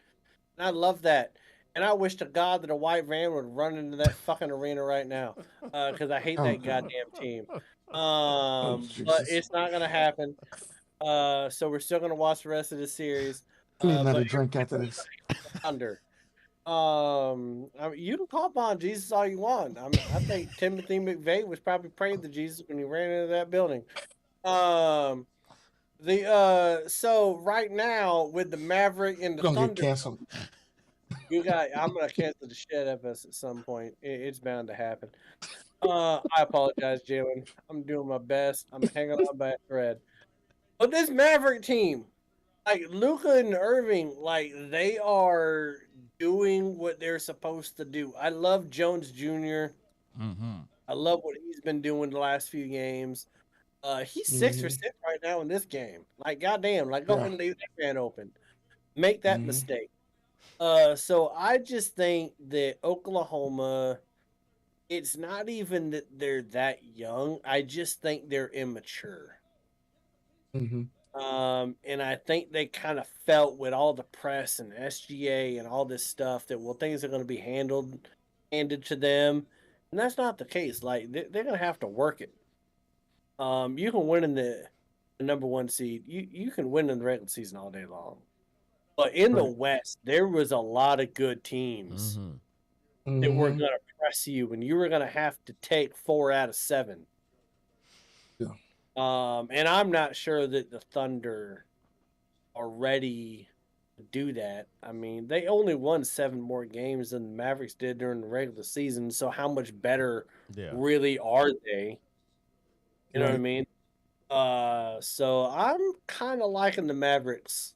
And I love that. And I wish to God that a white van would run into that fucking arena right now, because I hate that goddamn team. But it's not going to happen. So we're still going to watch the rest of the series. Another drink after this. Thunder. I mean, you can call upon Jesus all you want. I mean, I think Timothy McVeigh was probably praying to Jesus when he ran into that building. So right now with the Maverick and the Gonna get Thunder, canceled. I'm gonna cancel the shit out of us at some point. It's bound to happen. I apologize, Jalen. I'm doing my best. I'm hanging on by a thread. But this Maverick team, like Luca and Irving, like they are doing what they're supposed to do. I love Jones Jr. Mm-hmm. I love what he's been doing the last few games. He's 6 for 6 right now in this game. Like goddamn, like go ahead and leave that man open. Make that mistake. So I just think that Oklahoma, it's not even that they're that young. I just think they're immature. And I think they kind of felt with all the press and SGA and all this stuff that things are going to be handed to them, and that's not the case. Like they're going to have to work it. You can win in the number 1 seed. You can win in the regular season all day long, but in the West there was a lot of good teams that were going to press you, and you were going to have to take 4 out of 7. Yeah. And I'm not sure that the Thunder are ready to do that. I mean, they only won 7 more games than the Mavericks did during the regular season. So how much better really are they? You know what I mean? So I'm kind of liking the Mavericks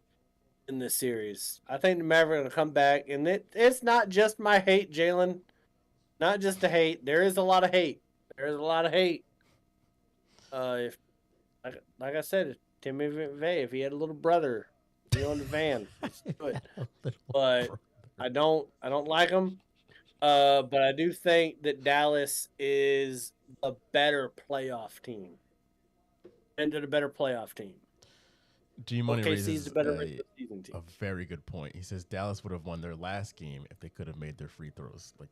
in this series. I think the Mavericks are going to come back, and it's not just my hate, Jalen. Not just the hate. There is a lot of hate. There's a lot of hate. If like I said, Timmy McVeigh, if he had a little brother, he owned a van. Let's do it. But I don't like him. But I do think that Dallas is a better playoff team. And they're a better playoff team. G-Money raises a better regular season team. A very good point. He says Dallas would have won their last game if they could have made their free throws. Like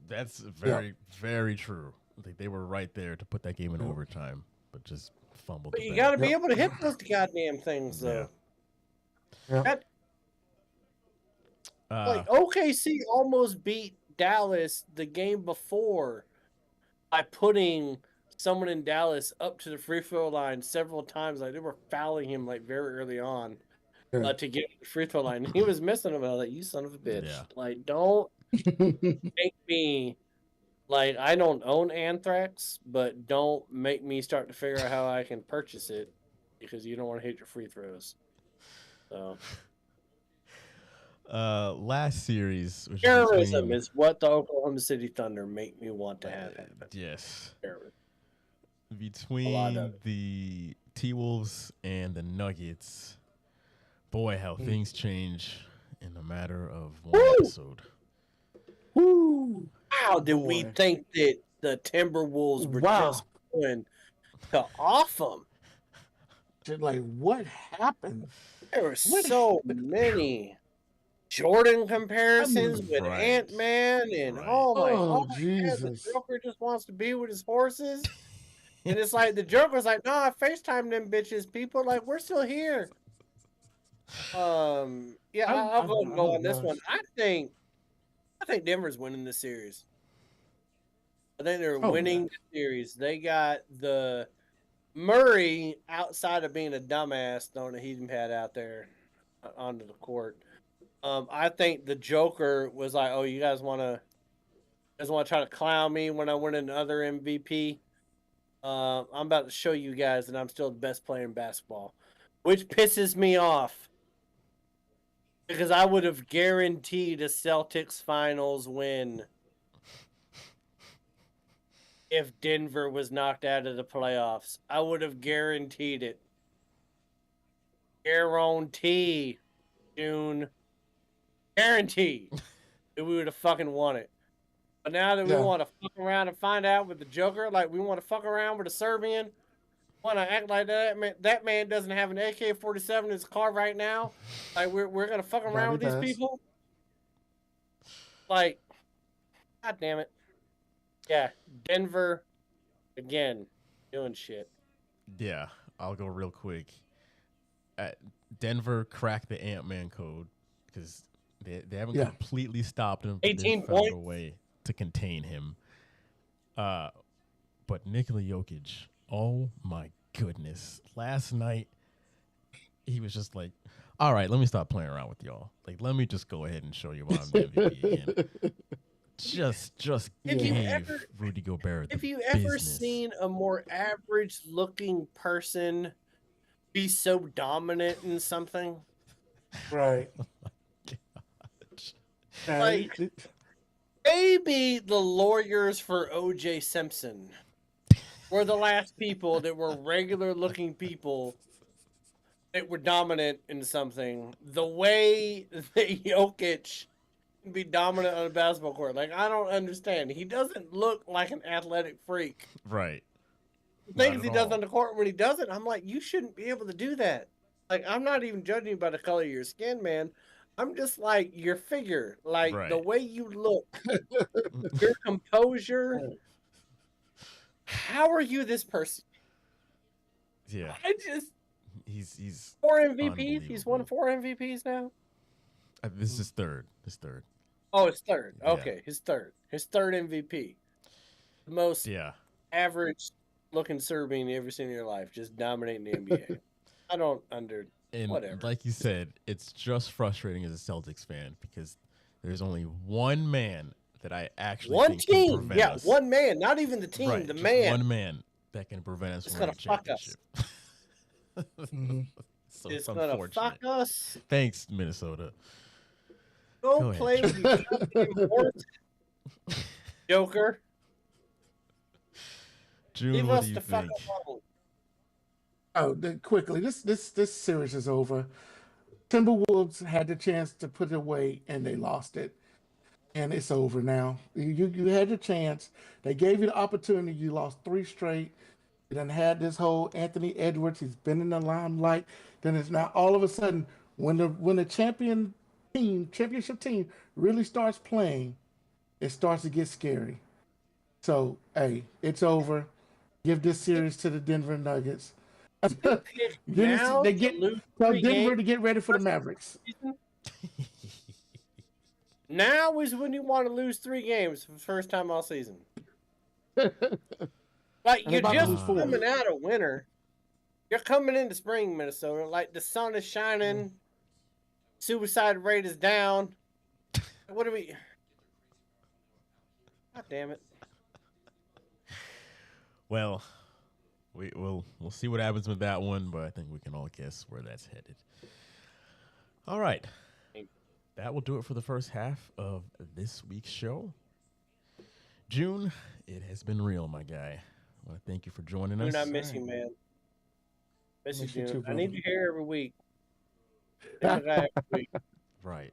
that's very true. Like they were right there to put that game in overtime, but just fumbled. But you got to be able to hit those goddamn things, though. Yeah. Like OKC almost beat Dallas the game before by putting someone in Dallas up to the free throw line several times. Like they were fouling him like very early on to get the free throw line. He was missing him. I was like, "You son of a bitch! Yeah. Like, don't make me." Like, I don't own Anthrax, but don't make me start to figure out how I can purchase it because you don't want to hit your free throws. So, last series, which terrorism is what the Oklahoma City Thunder make me want to have happen. Yes. Terrorism. Between the T-Wolves and the Nuggets, boy, how things change in a matter of one episode. Woo! How did we think that the Timberwolves were just going to off them? Like, what happened? There were so many Jordan comparisons with Ant-Man, and oh Jesus. God, the Joker just wants to be with his horses. And it's like the Joker's like, no, I FaceTime them bitches, people. Like, we're still here. I'll go on this one. I think Denver's winning this series. I think they're winning the series. They got the Murray, outside of being a dumbass, throwing a heating pad out there onto the court. I think the Joker was like, "Oh, you guys want to try to clown me when I win another MVP? I'm about to show you guys that I'm still the best player in basketball," which pisses me off because I would have guaranteed a Celtics finals win if Denver was knocked out of the playoffs. I would have guaranteed it. Guarantee, June. Guarantee that we would have fucking won it. But now that we want to fuck around and find out with the Joker, like we want to fuck around with a Serbian, want to act like that man doesn't have an AK-47 in his car right now. Like we're gonna fuck around with these people. Like, god damn it. Yeah, Denver again doing shit. Yeah, I'll go real quick. Denver cracked the Ant-Man code because they haven't completely stopped him. 18 they found points. a way to contain him. But Nikola Jokic, oh my goodness! Last night, he was just like, all right, let me stop playing around with y'all. Like, let me just go ahead and show you why I'm the MVP again. Just If you gave ever- Rudy Gobert Have the you ever business. seen a more average looking person be so dominant in something? Right. Like- Maybe the lawyers for O.J. Simpson were the last people that were regular looking people that were dominant in something. The way that Jokic can be dominant on a basketball court. Like, I don't understand. He doesn't look like an athletic freak. Right. The Not things at he does all. on the court when he doesn't, I'm like, you shouldn't be able to do that. Like, I'm not even judging you by the color of your skin, man. I'm just like your figure, like the Right. way you look, your composure. How are you this person? Yeah. I just He's 4 MVPs. He's won Unbelievable. 4 MVPs now. this is his third. His third. Oh, his third. Yeah. Okay, his third. His third MVP. The most Yeah. average looking Serbian you ever seen in your life, just dominating the NBA. I don't And Whatever. like you said, it's just frustrating as a Celtics fan because there's only one man that I actually one think can team. prevent Yeah, us. one man. Not even the team. Right, the just man. one man that can prevent us It's from winning a gonna fuck us. championship. Mhm. So It's it's gonna unfortunate. fuck us. Thanks, Minnesota. Go Go ahead. play with your goddamn horse, Joker. June, Leave what us do you the fuck think? alone. Quickly, this series is over. Timberwolves had the chance to put it away and they lost it, and it's over now. You had your chance. They gave you the opportunity. You lost 3 straight. You done had this whole Anthony Edwards. He's been in the limelight. Then it's now all of a sudden when the championship team really starts playing, it starts to get scary. So hey, it's over. Give this series to the Denver Nuggets. Pick Dennis- now they to get- lose Tell 3 Denver games to get ready for the Mavericks. season? Now is when you want to lose 3 games for the first time all season. Like, I'm you're about to just lose 4. coming out of winter. You're coming into spring, Minnesota. Like, the sun is shining. Suicide rate is down. What do we... God damn it. Well, we'll see what happens with that one, but I think we can all guess where that's headed. All right. That will do it for the first half of this week's show. June, it has been real, my guy. I want to thank you for joining us. Dude, I miss you, man. Miss you, Miss you June. too, I need brother. you here every week. Every guy every week. Right.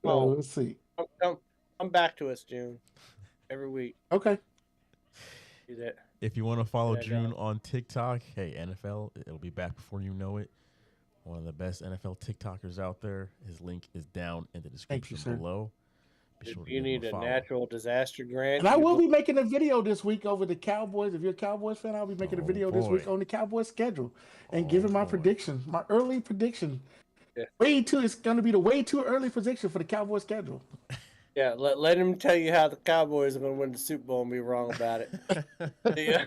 Oh. Let's see. Come back to us, June. Every week. Okay. Do that. If you want to follow Yeah, June on TikTok, hey, NFL, it'll be back before you know it. One of the best NFL TikTokers out there. His link is down in the Thank you, description sir. below. Be If sure to you give him need a follow. natural disaster grant, And I you will go- be making a video this week over the Cowboys. If you're a Cowboys fan, I'll be making a Oh, video this week boy. on the Cowboys schedule and Oh, giving my boy. prediction, my early prediction. Yeah. It's going to be the way too early prediction for the Cowboys schedule. Yeah, let him tell you how the Cowboys are going to win the Super Bowl and be wrong about it. Yeah,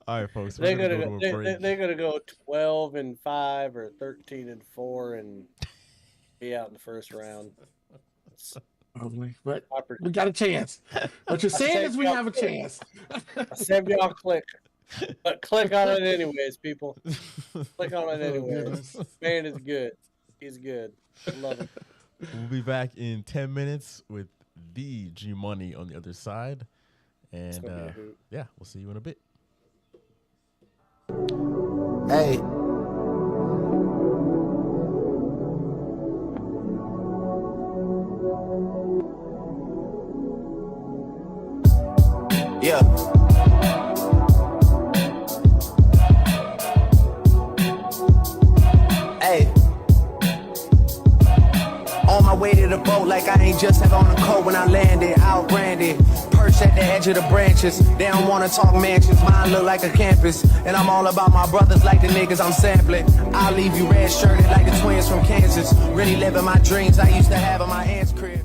All right, folks. they're We're gonna going to go to a break. they're gonna go 12-5 or 13-4 and be out in the first round. Probably. But I predict- we got a chance. What you're saying is we have a chance. I said y'all click, but click on it anyways, people. Click on it Oh, anyways. goodness. Man is good. He's good. I love him. We'll be back in 10 minutes with the G Money on the other side. It's And gonna be a hoot. yeah, we'll see you in a bit. Hey. Yeah. Hey. On my way to the boat, like I ain't just have on a coat when I landed, outbranded. Perched at the edge of the branches. They don't wanna talk mansions, mine look like a campus. And I'm all about my brothers like the niggas I'm sampling. I'll leave you red shirted like the twins from Kansas. Really living my dreams I used to have in my aunt's crib.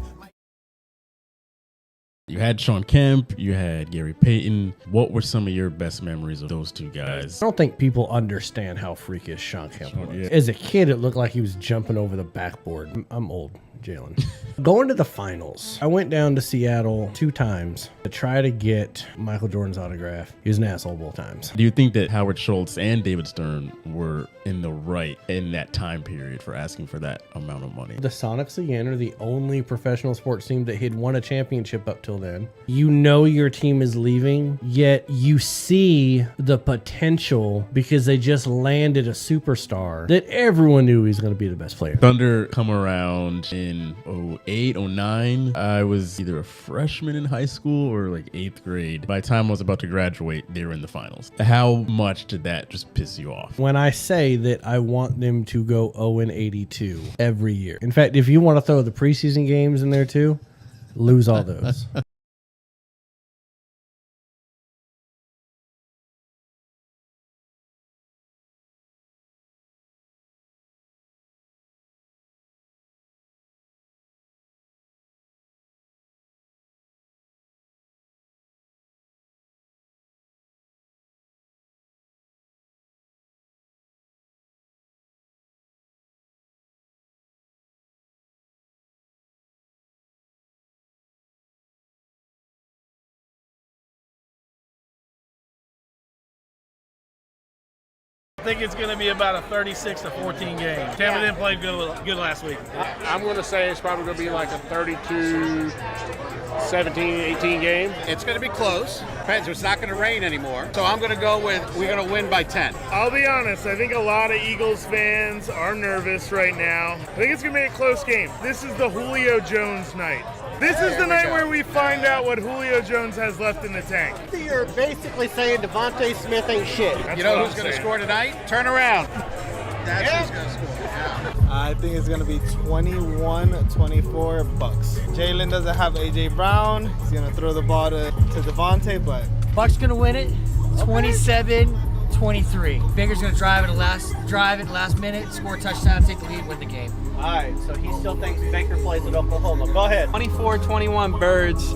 You had Sean Kemp, you had Gary Payton. What were some of your best memories of those two guys? I don't think people understand how freakish Sean Kemp was. Yeah. As a kid, it looked like he was jumping over the backboard. I'm old, Jalen. Going to the finals, I went down to Seattle 2 times to try to get Michael Jordan's autograph. He was an asshole both times. Do you think that Howard Schultz and David Stern were in the right in that time period for asking for that amount of money? The Sonics, again, are the only professional sports team that had won a championship up till then. You know your team is leaving, yet you see the potential because they just landed a superstar that everyone knew he was going to be the best player. Thunder come around in 08, 09. I was either a freshman in high school or like 8th grade. By the time I was about to graduate, they were in the finals. How much did that just piss you off? When I say that I want them to go 0-82 every year. In fact, if you want to throw the preseason games in there too, lose all those. I think it's going to be about a 36-14 game. Tampa didn't play good last week. I'm going to say it's probably going to be like a 32, 17, 18 game. It's going to be close. Depends. It's not going to rain anymore. So I'm going to go with we're going to win by 10. I'll be honest. I think a lot of Eagles fans are nervous right now. I think it's going to be a close game. This is the Julio Jones night. This is the night where we find out what Julio Jones has left in the tank. You're basically saying Devontae Smith ain't shit. You know who's going to score tonight? Turn around. That's who's going to score. Yeah. I think it's going to be 21-24 Bucks. Jalen doesn't have A.J. Brown. He's going to throw the ball to Devontae, but Bucks going to win it 27-23. Baker's going to drive it last minute, score a touchdown, take the lead, win the game. All right, so he still thinks Baker plays at Oklahoma. Go ahead. 24-21 Birds,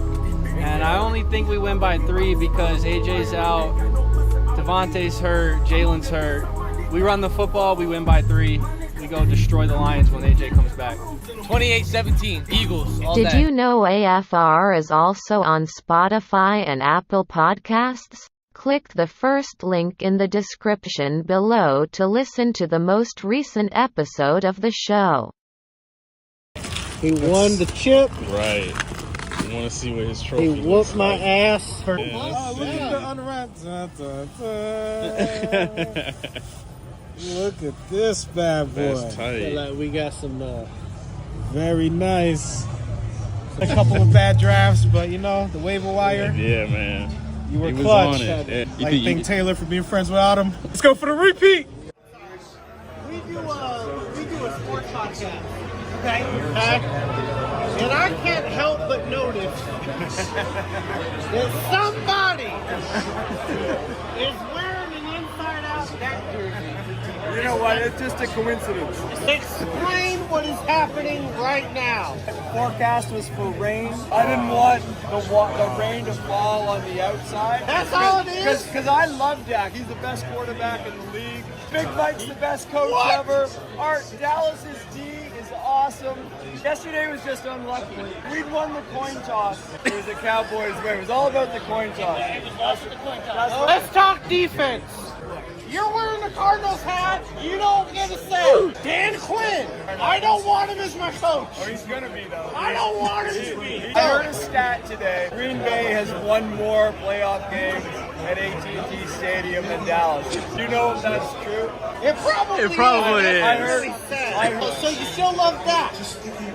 and I only think we win by 3 because AJ's out, Devontae's hurt, Jalen's hurt. We run the football, we win by 3. We go destroy the Lions when AJ comes back. 28-17 Eagles all Did day. you know AFR is also on Spotify and Apple Podcasts? Click the first link in the description below to listen to the most recent episode of the show. He won the chip. Right. You want to see what his trophy He whooped my ass. look at the unwrapped. Look at this bad boy. That's tight. Like we got some. Very nice. A couple of bad drafts, but you know, the waiver wire. Yeah, man. You were He was clutch. on it. Like Think Taylor for being friends without him. Let's go for the repeat. We do a sports podcast. Okay. And I can't help but notice that somebody is wearing an inside-out neck jersey. You know what? It's just a coincidence. Explain what is happening right now. The forecast was for rain. I didn't want the rain to fall on the outside. That's all it is? Because I love Dak. He's the best quarterback in the league. Big Mike's the best coach ever. Dallas's D is awesome. Yesterday was just unlucky. We'd won the coin toss. It was a Cowboys win. It was all about the coin toss. Let's talk defense. You're wearing the Cardinals hat. You don't get a say. Dan Quinn. I don't want him as my coach. Oh, he's gonna be though. I don't want him to be. I heard a stat today. Green Bay has won more playoff games at AT&T Stadium than Dallas. Do you know if that's true? It probably is. I heard. So you still love that?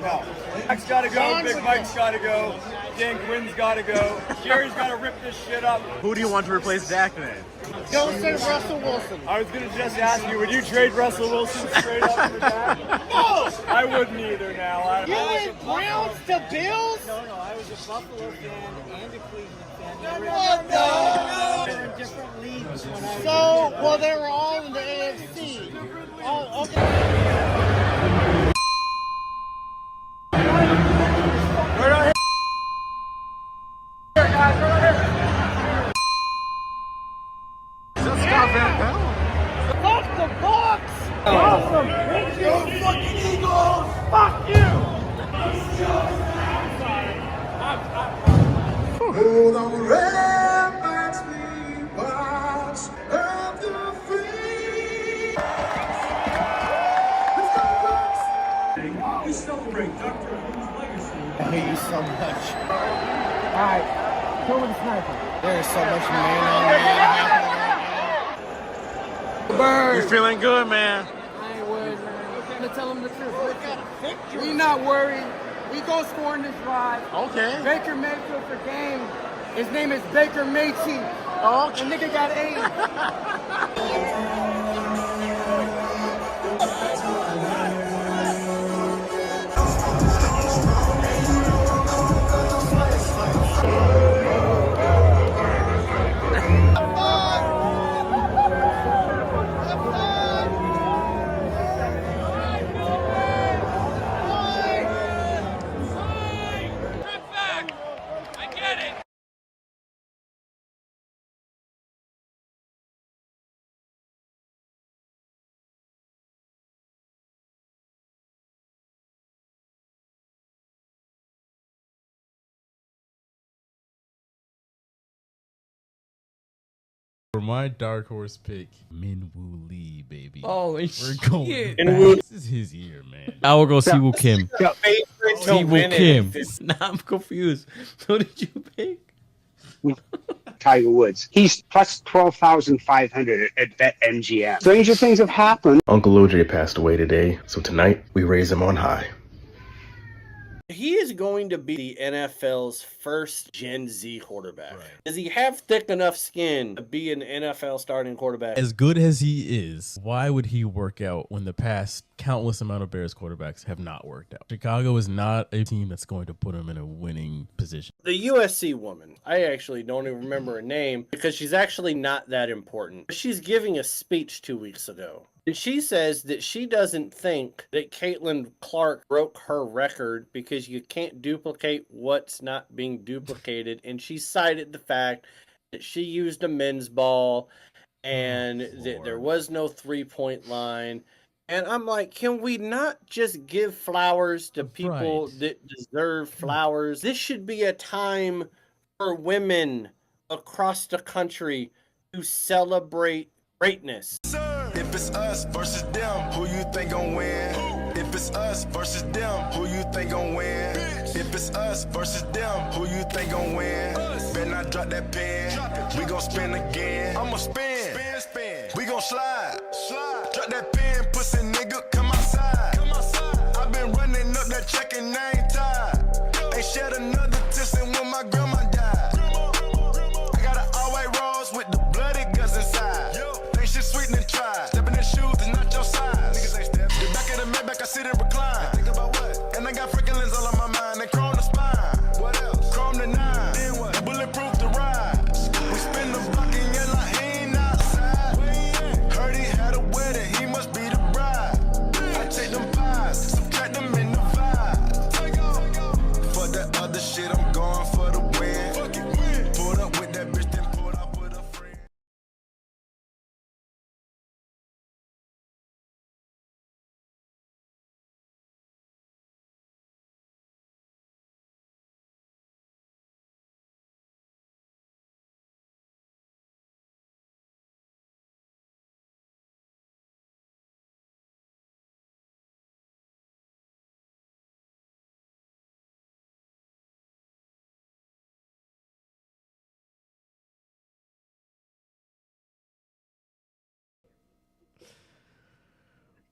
No. Mike's got to go. Big Mike's got to go. Dan Quinn's got to go. Jerry's got to rip this shit up. Who do you want to replace Dak then? Don't say Russell Wilson. I was gonna just ask you, would you trade Russell Wilson straight up for Dak? No! I wouldn't either now. You went Browns to Bills? No, I was a Buffalo fan and a Cleveland fan. No. They were in different leagues when I was So, well, they were all in the AFC. Oh, okay. awesome. Go fucking Eagles. Fuck you. Hold on, ramparts we watch of the free. We celebrate Dr. Who's legacy. I hate you so much. All right, go with the sniper. There is so much man on man. Bird. You feeling good, man? I ain't worried, man. I'm gonna tell him the truth. We not worried. We go score in this drive. Okay. Baker Mayfield for game. His name is Baker Mayfield. Oh, okay. The nigga got For my dark horse pick, Min Woo Lee, baby. Oh, we're shit. going back. This is his year, man. I will go Siwoo Kim. Siwoo Kim. Nah, I'm confused. Who did you pick? Tiger Woods. He's plus 12,500 at BetMGM. Stranger things have happened. Uncle OJ passed away today, so tonight we raise him on high. He is going to be the NFL's first Gen Z quarterback. Right. Does he have thick enough skin to be an NFL starting quarterback? As good as he is, why would he work out when the past countless amount of Bears quarterbacks have not worked out? Chicago is not a team that's going to put him in a winning position. The USC woman, I actually don't even remember her name because she's actually not that important. She's giving a speech 2 weeks ago. And she says that she doesn't think that Caitlin Clark broke her record because you can't duplicate what's not being duplicated. And she cited the fact that she used a men's ball and that there was no 3-point line. And I'm like, can we not just give flowers to people that deserve flowers? This should be a time for women across the country to celebrate greatness. If it's us versus them, who you think gon' win? If it's us versus them, who you think gon' win? If it's us versus them, who you think gon' win? Better not drop that pen. We gon' spin again. I'ma spin. We gon' slide. Drop that pen, pussy nigga, come outside. I been running up that check and I ain't tired. Ain't shed another tear since when my grandma died. I got an all-white rose with the bloody guts inside. Think shit sweet and try. Stepping in shoes is not your size. Niggas ain't step. The back of the Maybach, I sit and recline. Think about what? And I got freaking lens all on my mind. And chrome the spine. What else? Chrome the 9. Then what? Bulletproof the ride. We spin the block and yell like he ain't outside. Heard he had a wedding, he must be the bride. I take them pies, subtract them in the vibe. For that other shit, I'm going for the win. Pulled up with that bitch, then pulled up with a friend.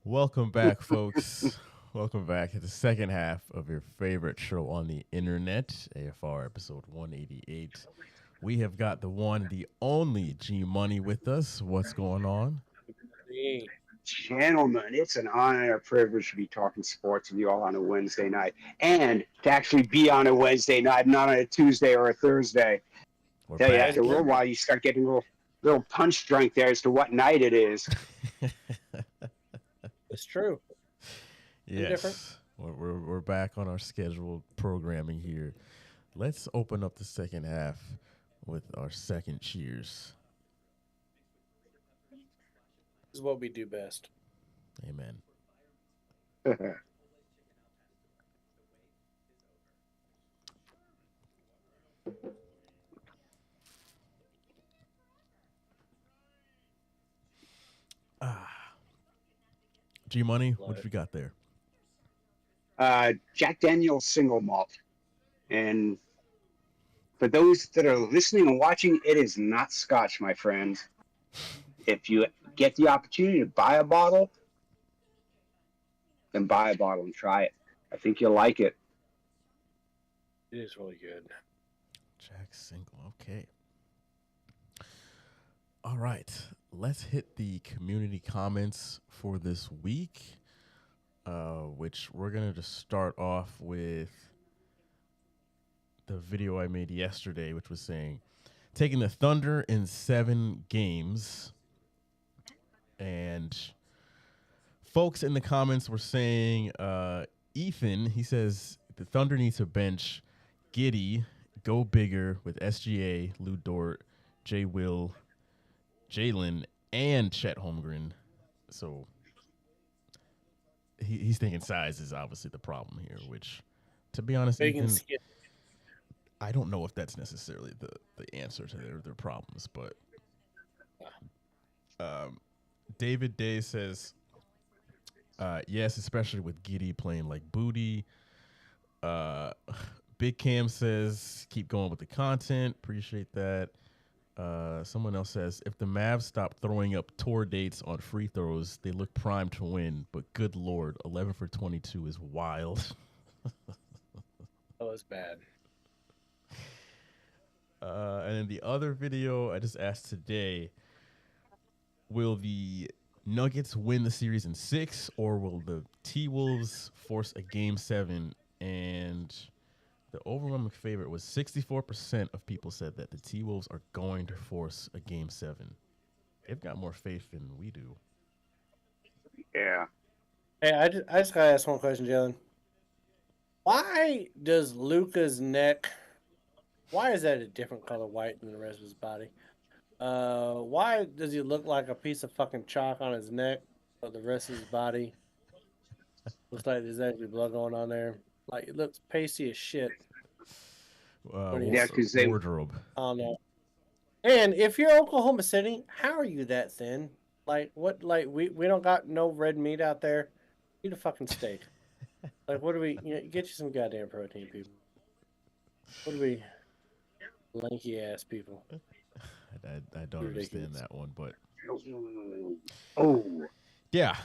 Welcome back, folks. Welcome back to the second half of your favorite show on the internet, AFR episode 188. We have got the one, the only G Money with us. What's going on? Gentlemen, it's an honor and a privilege to be talking sports with you all on a Wednesday night, and to actually be on a Wednesday night, not on a Tuesday or a Thursday. Tell you, after a little while, you start getting a little punch drunk there as to what night it is. It's true. Yes, we're back on our scheduled programming here. Let's open up the second half with our second cheers. This is what we do best. Amen. G Money, what you got there? Jack Daniel's single malt. And for those that are listening and watching, it is not Scotch, my friends. If you get the opportunity to buy a bottle, then buy a bottle and try it. I think you'll like it. It is really good. Jack single, okay. All right, let's hit the community comments for this week, which we're going to just start off with the video I made yesterday, which was saying, taking the Thunder in 7 games. And folks in the comments were saying, Ethan, he says, the Thunder needs to bench Giddey, go bigger with SGA, Lou Dort, Jay Will, Jalen, and Chet Holmgren. So he's thinking size is obviously the problem here, which, to be honest, Ethan, I don't know if that's necessarily the answer to their problems, but David Day says, yes, especially with Giddey playing like booty. Big Cam says, keep going with the content. Appreciate that. Someone else says, if the Mavs stop throwing up tour dates on free throws, they look primed to win. But good Lord, 11 for 22 is wild. Oh, it's bad. And then the other video I just asked today, will the Nuggets win the series in 6, or will the T-Wolves force a Game 7? And the overwhelming favorite was 64% of people said that the T-Wolves are going to force a Game 7. They've got more faith than we do. Yeah. Hey, I just gotta ask one question, Jalen. Why does Luka's neck? Why is that a different color white than the rest of his body? Why does he look like a piece of fucking chalk on his neck, but the rest of his body looks like there's actually blood going on there? Like, it looks pasty as shit. Yeah, because they wardrobe. I don't know. And if you're Oklahoma City, how are you that thin? Like, what? Like, we don't got no red meat out there. Eat a fucking steak. Like, what do we? You know, get you some goddamn protein, people. What do we? Lanky ass people. I don't understand that one, but oh yeah.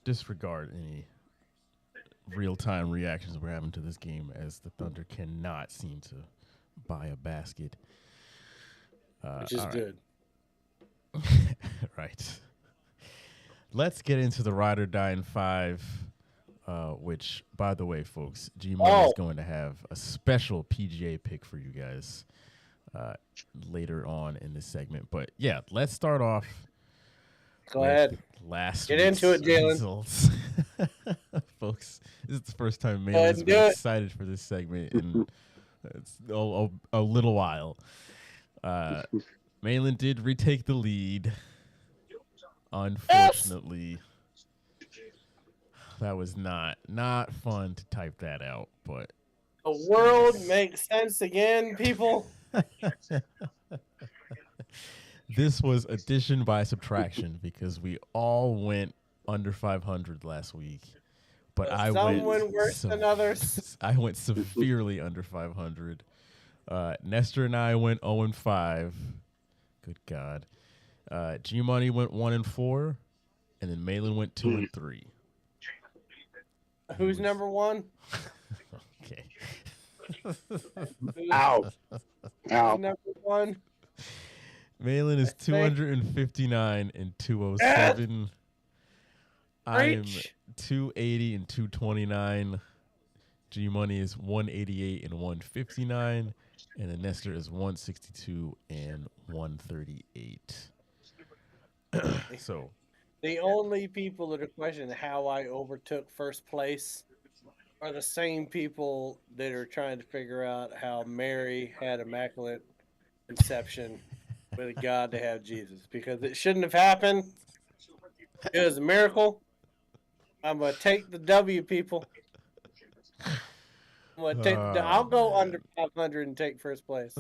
Disregard any real-time reactions we're having to this game, as the Thunder cannot seem to buy a basket. Which is good. Right. Let's get into the Ride or Die in 5, which, by the way, folks, G-Money is going to have a special PGA pick for you guys later on in this segment. But, yeah, let's start off. Go ahead. Get into it, Jalen. Results. Folks, this is the first time Malin's been excited for this segment in it's a little while. Malin did retake the lead. Unfortunately, that was not fun to type that out, but the world makes sense again, people. This was addition by subtraction because we all went under 500 last week, but some went worse than others. I went severely under 500. Nestor and I went 0-5. Good God. G Money went 1-4, and then Malin went 2-3. Who's number one? Okay. Ow. Ow. Who's number one? Malin is 259 and 207. I am 280 and 229. G Money is 188 and 159. And then Nestor is 162 and 138. So the only people that are questioning how I overtook first place are the same people that are trying to figure out how Mary had immaculate conception with God to have Jesus, because it shouldn't have happened. It was a miracle. I'm gonna take the W, people. I'm gonna take. I'll go under 500 and take first place.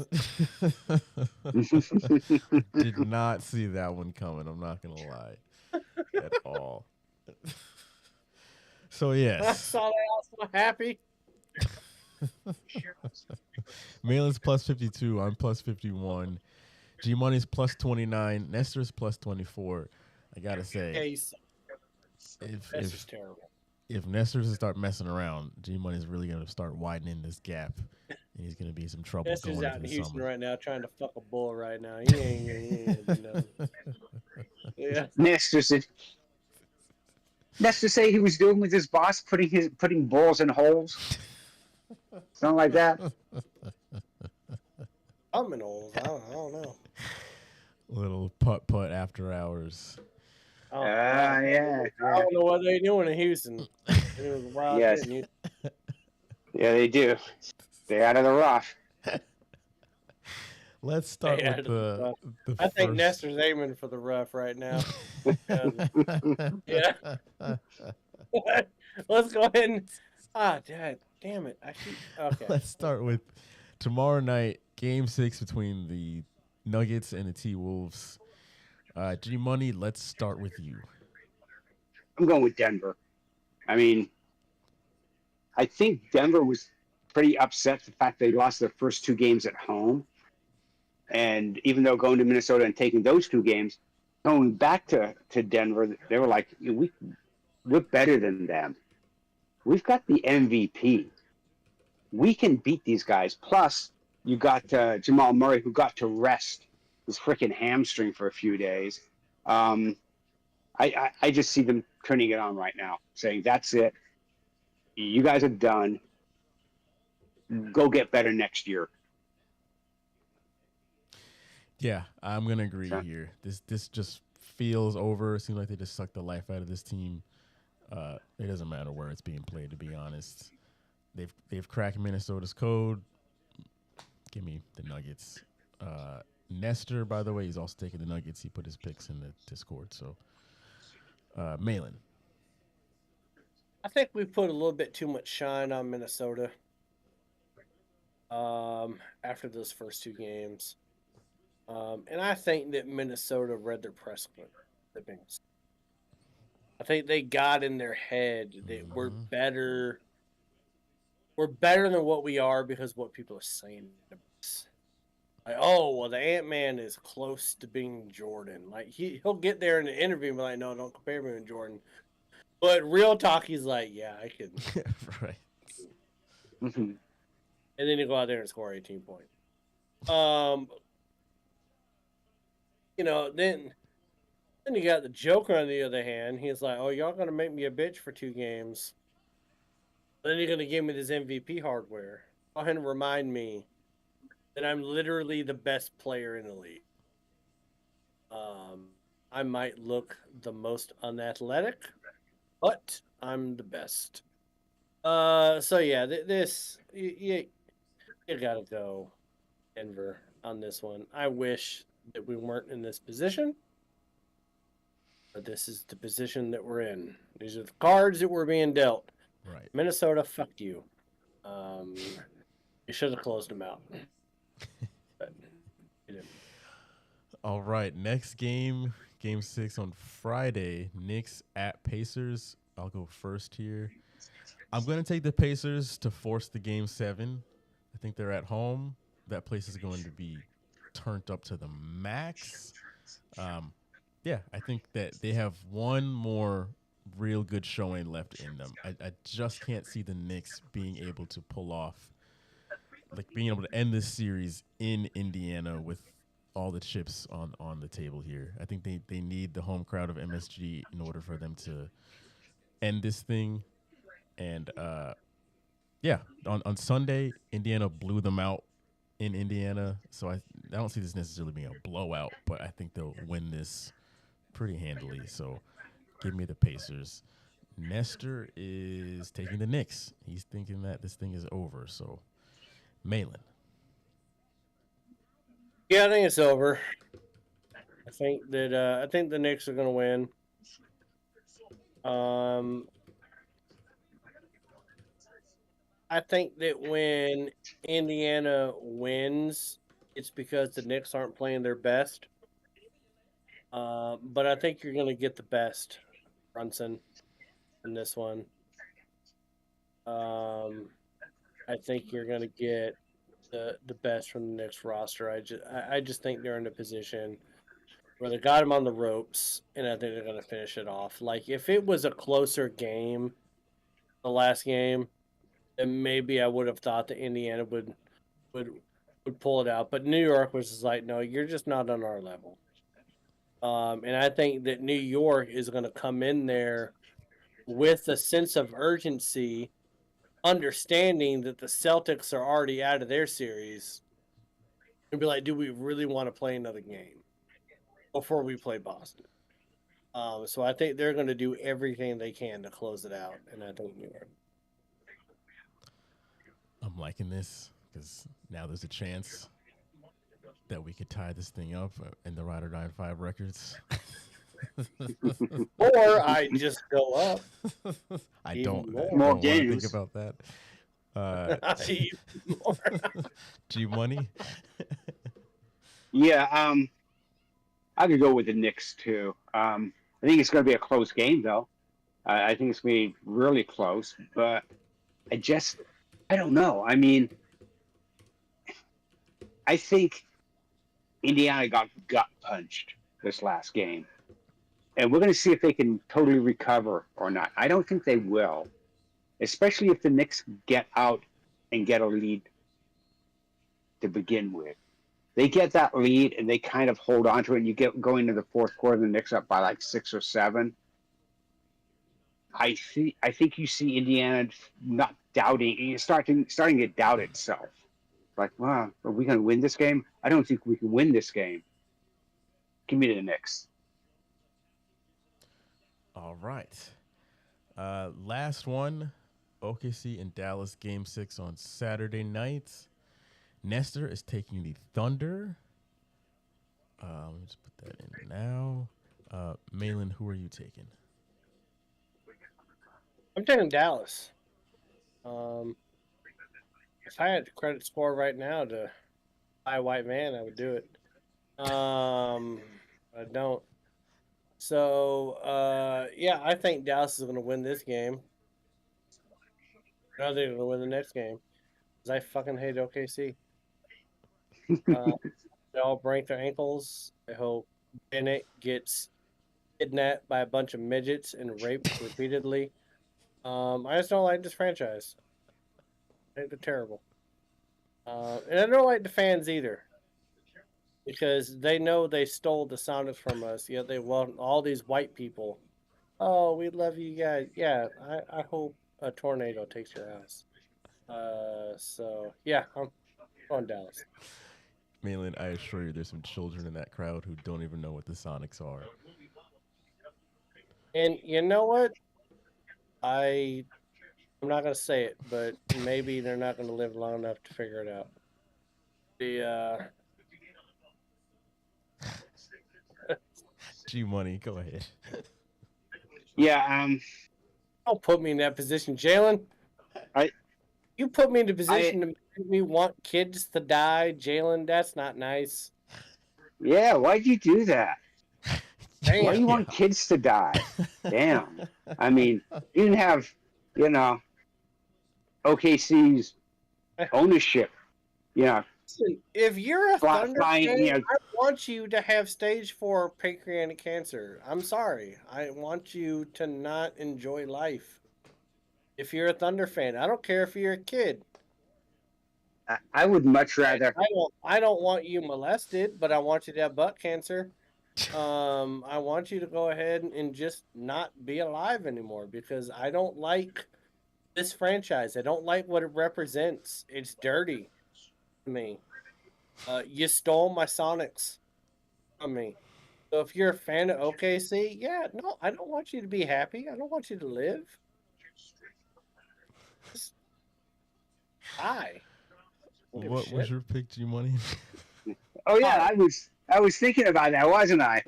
Did not see that one coming. I'm not gonna lie at all. So I yes, saw that. I was so happy. Malin's plus 52. I'm plus 51. G Money's plus 29. Nestor's plus 24. I gotta say, Case. if That's just terrible. if Nestor doesn't start messing around, G Money's really gonna start widening this gap, and he's gonna be in some trouble That's just going out in into the Houston summer. right now trying to fuck a bull right now. He ain't gonna do nothing. Yeah. Nestor say he was doing with his boss, putting balls in holes. Something like that. I'm in holes. I don't know. Little putt after hours. Yeah. I don't know what they're doing in Houston. It was wild. Yes. Shit. Yeah, they do. Stay out of the rough. Let's start Yeah, with the I think first- Nestor's aiming for the rough right now. Yeah. Let's go ahead and. Damn it! Okay. Let's start with tomorrow night, Game 6 between the Nuggets and the T-Wolves. G Money, let's start with you. I'm going with Denver. I mean, I think Denver was pretty upset the fact they lost their first two games at home. And even though going to Minnesota and taking those two games, going back to Denver, they were like, we're better than them. We've got the MVP. We can beat these guys. Plus, you got Jamal Murray, who got to rest his freaking hamstring for a few days. I just see them turning it on right now, saying, that's it. You guys are done. Go get better next year. Yeah, I'm gonna agree here. This just feels over. It seems like they just sucked the life out of this team. It doesn't matter where it's being played, to be honest. They've cracked Minnesota's code. Give me the Nuggets. Nestor, by the way, he's also taking the Nuggets. He put his picks in the Discord. So, Malin. I think we put a little bit too much shine on Minnesota. After those first two games. And I think that Minnesota read their press clippings. I think they got in their head that we're better. We're better than what we are because of what people are saying. Like, oh, well, the Ant-Man is close to being Jordan. Like, he'll get there in the interview and be like, no, don't compare me with Jordan. But real talk, he's like, yeah, I could. Right. Mm-hmm. And then you go out there and score 18 points. Then you got the Joker on the other hand. He's like, oh, y'all going to make me a bitch for 2 games. Then you're going to give me this MVP hardware. Go ahead and remind me that I'm literally the best player in the league. I might look the most unathletic, but I'm the best. So yeah, you gotta go Denver on this one. I wish that we weren't in this position, but this is the position that we're in. These are the cards that we're being dealt. Right. Minnesota, fuck you. You should have closed them out. But you didn't. All right, next game, Game 6 on Friday. Knicks at Pacers. I'll go first here. I'm going to take the Pacers to force the Game 7. I think they're at home. That place is going to be turned up to the max. Yeah, I think that they have one more real good showing left in them. I just can't see the Knicks being able to pull off, like being able to end this series in Indiana with all the chips on the table here. I think they need the home crowd of MSG in order for them to end this thing. And yeah, on Sunday, Indiana blew them out in Indiana. So I don't see this necessarily being a blowout, but I think they'll win this pretty handily. So give me the Pacers. Nestor is taking the Knicks. He's thinking that this thing is over. So Malin. Yeah, I think it's over. I think the Knicks are going to win. I think that when Indiana wins, it's because the Knicks aren't playing their best. But I think you're going to get the best, Brunson, in this one. I think you're going to get the best from the Knicks roster. I just think they're in a position where they got them on the ropes, and I think they're going to finish it off. Like, if it was a closer game, the last game, then maybe I would have thought that Indiana would pull it out. But New York was just like, no, you're just not on our level. And I think that New York is going to come in there with a sense of urgency, understanding that the Celtics are already out of their series, and be like, do we really want to play another game before we play Boston? So I think they're going to do everything they can to close it out, and I think New York. I'm liking this because now there's a chance that we could tie this thing up in the Rider 9-5 records. Or I just go up. I don't more want to games. think about that. G Money. Yeah, I could go with the Knicks too. I think it's going to be a close game, though. I think it's going to be really close, but I don't know. I mean, I think Indiana got gut punched this last game, and we're going to see if they can totally recover or not. I don't think they will, especially if the Knicks get out and get a lead to begin with. They get that lead and they kind of hold on to it, and you get going into the fourth quarter, the Knicks up by like 6 or 7. I think you see Indiana not doubting, starting to doubt itself. Like, wow, are we going to win this game? I don't think we can win this game. Give me the Knicks. All right. Last one, OKC and Dallas Game 6 on Saturday night. Nestor is taking the Thunder. Let me just put that in now. Malin, who are you taking? I'm taking Dallas. If I had the credit score right now to buy a white van, I would do it. I don't. So, yeah, I think Dallas is going to win this game. I think they're going to win the next game. Because I fucking hate OKC. They all break their ankles. I hope Bennett gets kidnapped by a bunch of midgets and raped repeatedly. I just don't like this franchise. I think they're terrible. And I don't like the fans either. Because they know they stole the Sonics from us, yet they want all these white people. Oh, we love you guys. Yeah, I hope a tornado takes your house. So, yeah, I'm on Dallas. Malin, I assure you there's some children in that crowd who don't even know what the Sonics are. And you know what? I'm not going to say it, but maybe they're not going to live long enough to figure it out. G Money, go ahead. Yeah, don't put me in that position, Jalen. You put me in the position to make me want kids to die, Jalen. That's not nice. Yeah, why'd you do that? Damn. Why do you want kids to die? Damn. I mean, you didn't have, OKC's ownership. Yeah. Listen, if you're a Thunder fan, I want you to have stage 4 pancreatic cancer. I'm sorry. I want you to not enjoy life. If you're a Thunder fan, I don't care if you're a kid. I would much rather. I don't want you molested, but I want you to have butt cancer. I want you to go ahead and just not be alive anymore because I don't like this franchise. I don't like what it represents. It's dirty to me. You stole my Sonics from me. So if you're a fan of OKC, yeah, no, I don't want you to be happy. I don't want you to live. Just die. What was your pick, G Money? Oh yeah, I was thinking about that, wasn't I?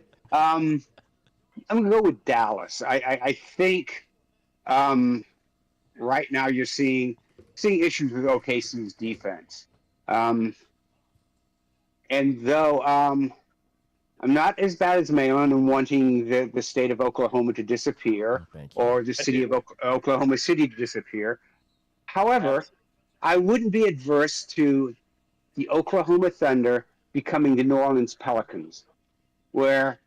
I'm gonna go with Dallas. I think right now you're seeing issues with OKC's defense. And though I'm not as bad as Malin in wanting the state of Oklahoma to disappear or the city of Oklahoma City to disappear. However, I wouldn't be adverse to the Oklahoma Thunder becoming the New Orleans Pelicans, where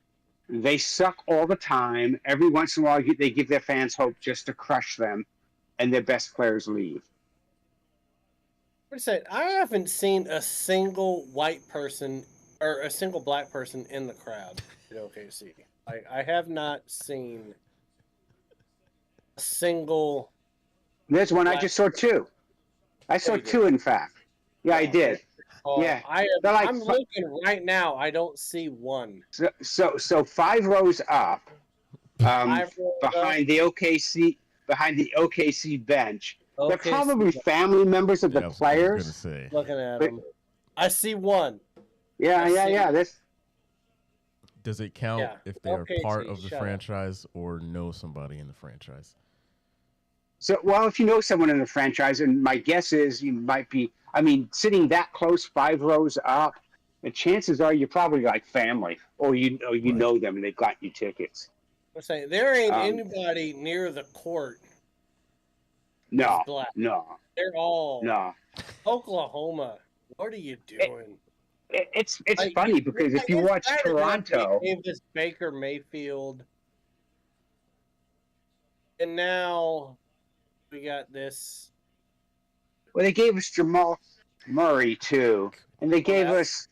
they suck all the time. Every once in a while, they give their fans hope just to crush them, and their best players leave. What I said, I haven't seen a single white person or a single black person in the crowd at OKC. I have not seen a single. There's one I just saw two. I saw two, in fact. Yeah, I did. Yeah, I'm looking right now. I don't see one. So 5 rows up, behind the OKC bench. They're probably family members of the players. Looking at them, I see one. Yeah. Does it count if they are part of the franchise or know somebody in the franchise? So, well, if you know someone in the franchise, and my guess is you might be, sitting that close, 5 rows up, the chances are you're probably like family, or you know them and they've got you tickets. I'm saying there ain't anybody near the court. No. They're all Oklahoma. What are you doing? It's funny because if you watch Toronto, Davis, Baker Mayfield, and now we got this. Well, they gave us Jamal Murray too, and they gave us.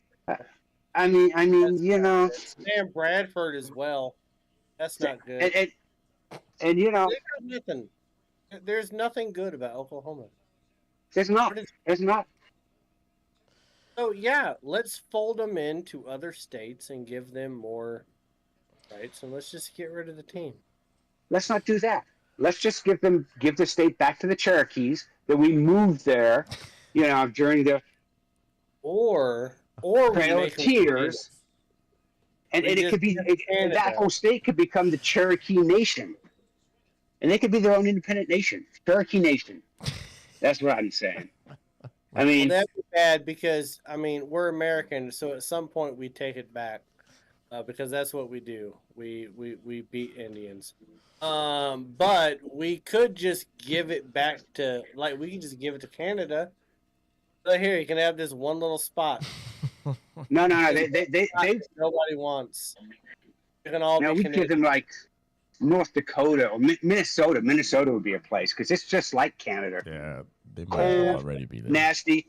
Sam Bradford as well. That's not good. And there's nothing good about Oklahoma. There's not. So yeah, let's fold them into other states and give them more rights, and let's just get rid of the team. Let's not do that. Let's just give the state back to the Cherokees that we moved there, during the or Trail of Tears, and it could be that whole state could become the Cherokee Nation, and they could be their own independent nation, Cherokee Nation. That's what I'm saying. That'd be bad because we're American, so at some point we take it back because that's what we do. We beat Indians. But we could just give it back to we can just give it to Canada. So here you can have this one little spot. No. They nobody wants. You can all. Now we give them North Dakota or Minnesota. Minnesota would be a place because it's just like Canada. Yeah, they might already be there. Nasty,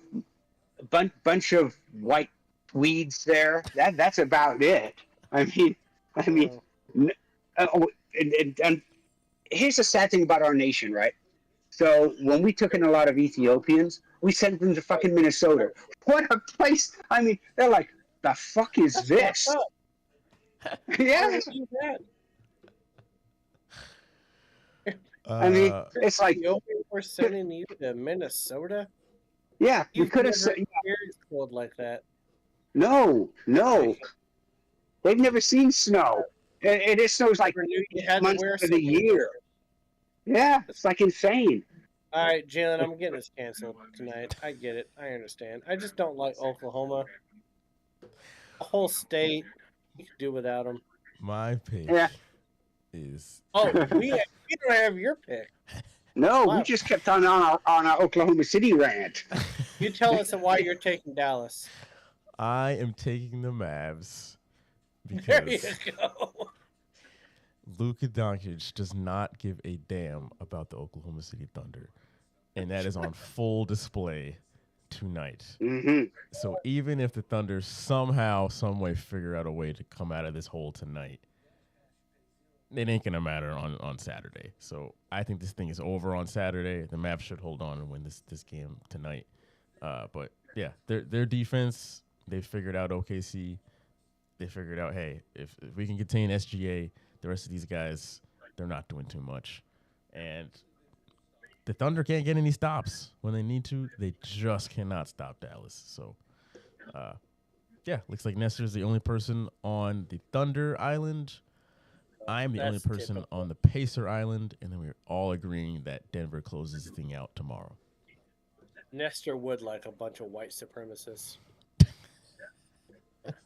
bunch of white weeds there. That's about it. And here's the sad thing about our nation, right? So when we took in a lot of Ethiopians, we sent them to fucking Minnesota. What a place! They're like, the fuck is this? Yeah. It's like we're sending you to Minnesota. Yeah, we could have said cold like that. No, they've never seen snow. It snows like months of the year. Yeah, it's like insane. All right, Jalen, I'm getting this canceled tonight. I get it. I understand. I just don't like Oklahoma. The whole state, you can do without them. My pick is. Oh, we don't have your pick. No, we just kept on our Oklahoma City rant. You tell us why you're taking Dallas. I am taking the Mavs because there you go. Luka Doncic does not give a damn about the Oklahoma City Thunder, and that is on full display tonight. Mm-hmm. So even if the Thunder somehow, some way figure out a way to come out of this hole tonight, it ain't gonna matter on Saturday. So I think this thing is over on Saturday. The Mavs should hold on and win this game tonight. But yeah, their defense, they figured out OKC. They figured out, hey, if we can contain SGA, the rest of these guys, they're not doing too much. And the Thunder can't get any stops. When they need to, they just cannot stop Dallas. So, looks like Nestor's the only person on the Thunder Island. I'm the only That's person typical. on the Pacer Island, and then we're all agreeing that Denver closes the thing out tomorrow. Nestor would like a bunch of white supremacists.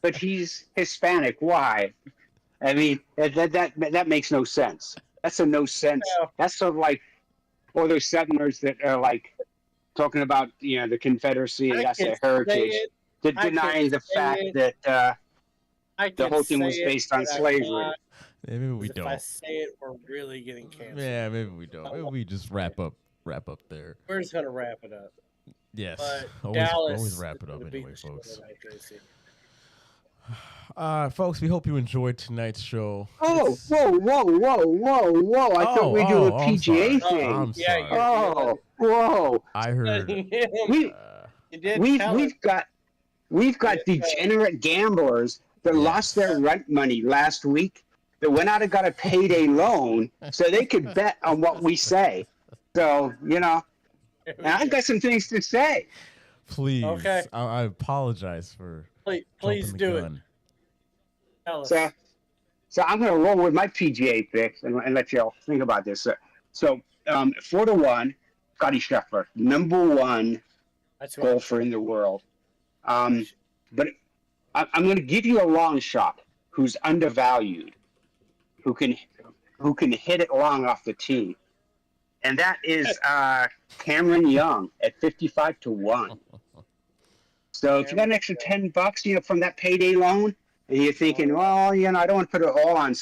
But he's Hispanic. Why? I mean, that makes no sense. That's a no sense. That's sort of like, or those Southerners that are like talking about the Confederacy and that's their heritage, denying the fact that the whole thing was based on slavery. Maybe we If don't. I say it, we're really getting canceled. Yeah, maybe we don't. Maybe we just wrap up there. We're just gonna wrap it up. Yes. But Always wrap it up anyway, folks. Folks, we hope you enjoyed tonight's show. Oh, whoa! I thought we do a PGA thing. I'm sorry. Whoa! I heard. We've got degenerate gamblers that lost their rent money last week. That went out and got a payday loan so they could bet on what we say. So and I've got some things to say. Please. Okay. I apologize for. Please jumping the do it. gun. Tell us. So I'm going to roll with my PGA picks and let y'all think about this. So 4-1, Scotty Scheffler, #1 golfer in the world. But I'm going to give you a long shot who's undervalued, who can hit it long off the tee, and that is Cameron Young at 55-1. So if you got an extra $10, from that payday loan, and you're thinking, well, I don't want to put it all on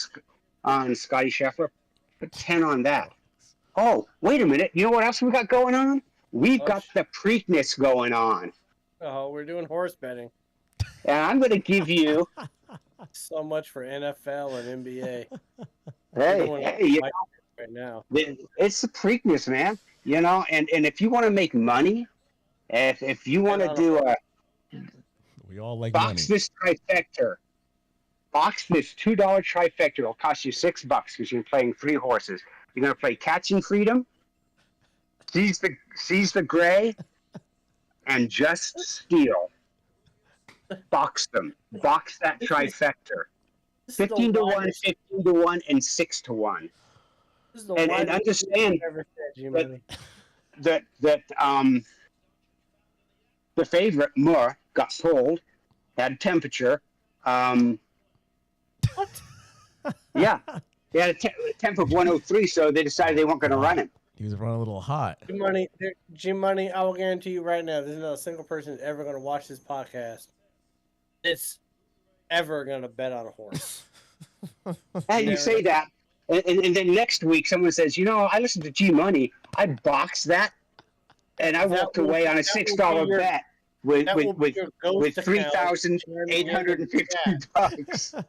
Scotty Scheffler, put 10 on that. Oh, wait a minute. You know what else we got going on? We've got the Preakness going on. Oh, we're doing horse betting. And I'm going to give you so much for NFL and NBA. Hey, right now. It's the Preakness, man. And if you want to make money, if you want to do a we all like box money. this trifecta, box this $2 trifecta. It'll cost you $6 because you're playing 3 horses. You're going to play Catching Freedom, Seize the Gray, and Just Steal. Box them. Box that trifecta. 15-1, 15-1, and 6-1. And understand that the favorite Moore got pulled, had a temperature. What? Yeah, he had a temp of 103, so they decided they weren't going to run him. He was running a little hot. G-Money, I will guarantee you right now, there's not a single person that's ever going to watch this podcast that's ever going to bet on a horse. Hey, you say that, and then next week someone says, I listened to G-Money, I boxed that, and I walked away on a $6 bet with $3,850.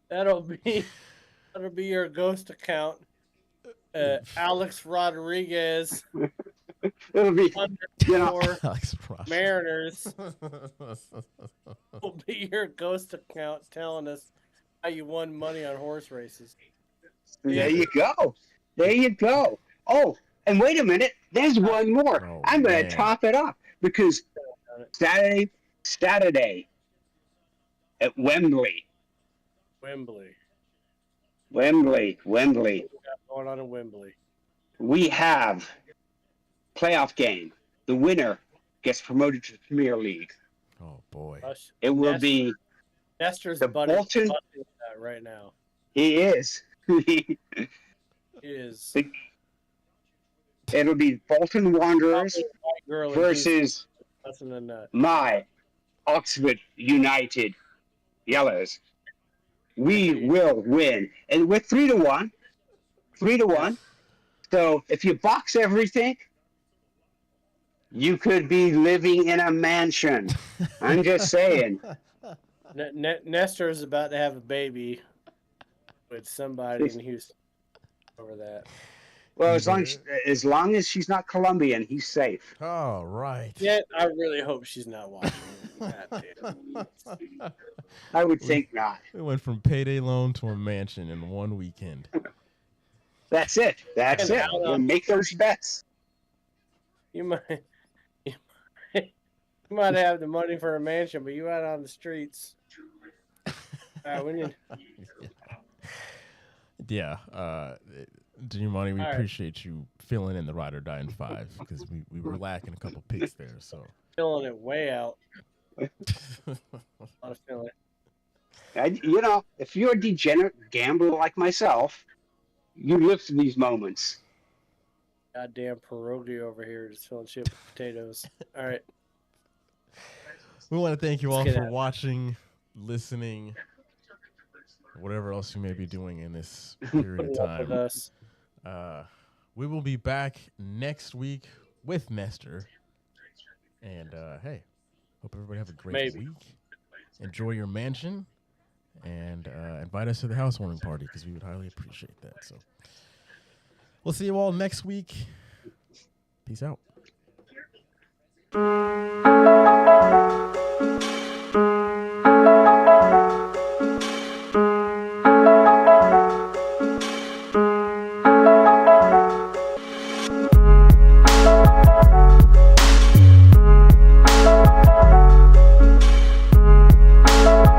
That'll be your ghost account. Alex Rodriguez. It'll be Alex Mariners. Will be your ghost account telling us how you won money on horse races. There you go. Oh, and wait a minute. There's one more. I'm going to top it up because Saturday at Wembley. Wembley. Going on in Wembley. We have playoff game. The winner gets promoted to the Premier League. Oh boy! It will be Nestor's the buddy Bolton. That right now. He is. He is. It'll be Bolton Wanderers versus my Oxford United Yellows. We will win, and we're 3-1. 3-1. So if you box everything, you could be living in a mansion. I'm just saying. Nestor is about to have a baby with somebody in Houston over that. Well, as long as she's not Colombian, he's safe. Oh, right. Yeah, I really hope she's not watching. I would think not. We went from payday loan to a mansion in one weekend. That's it. We'll make those bets. You might have the money for a mansion, but you out on the streets. All right, we need. Yeah, Giamatti, we All right. appreciate you filling in the ride or die in 5 because we were lacking a couple picks there. So Filling it way out. A lot of filling. You know, if you're a degenerate gambler like myself, you live through these moments. Goddamn pierogi over here just filling shit with potatoes. All right. we want to thank you all Let's get for at it. watching, listening, whatever else you may be doing in this period of Putting up with time. us. We will be back next week with Nestor. And hey, hope everybody have a great week. Enjoy your mansion. And invite us to the housewarming party because we would highly appreciate that. So we'll see you all next week. Peace out.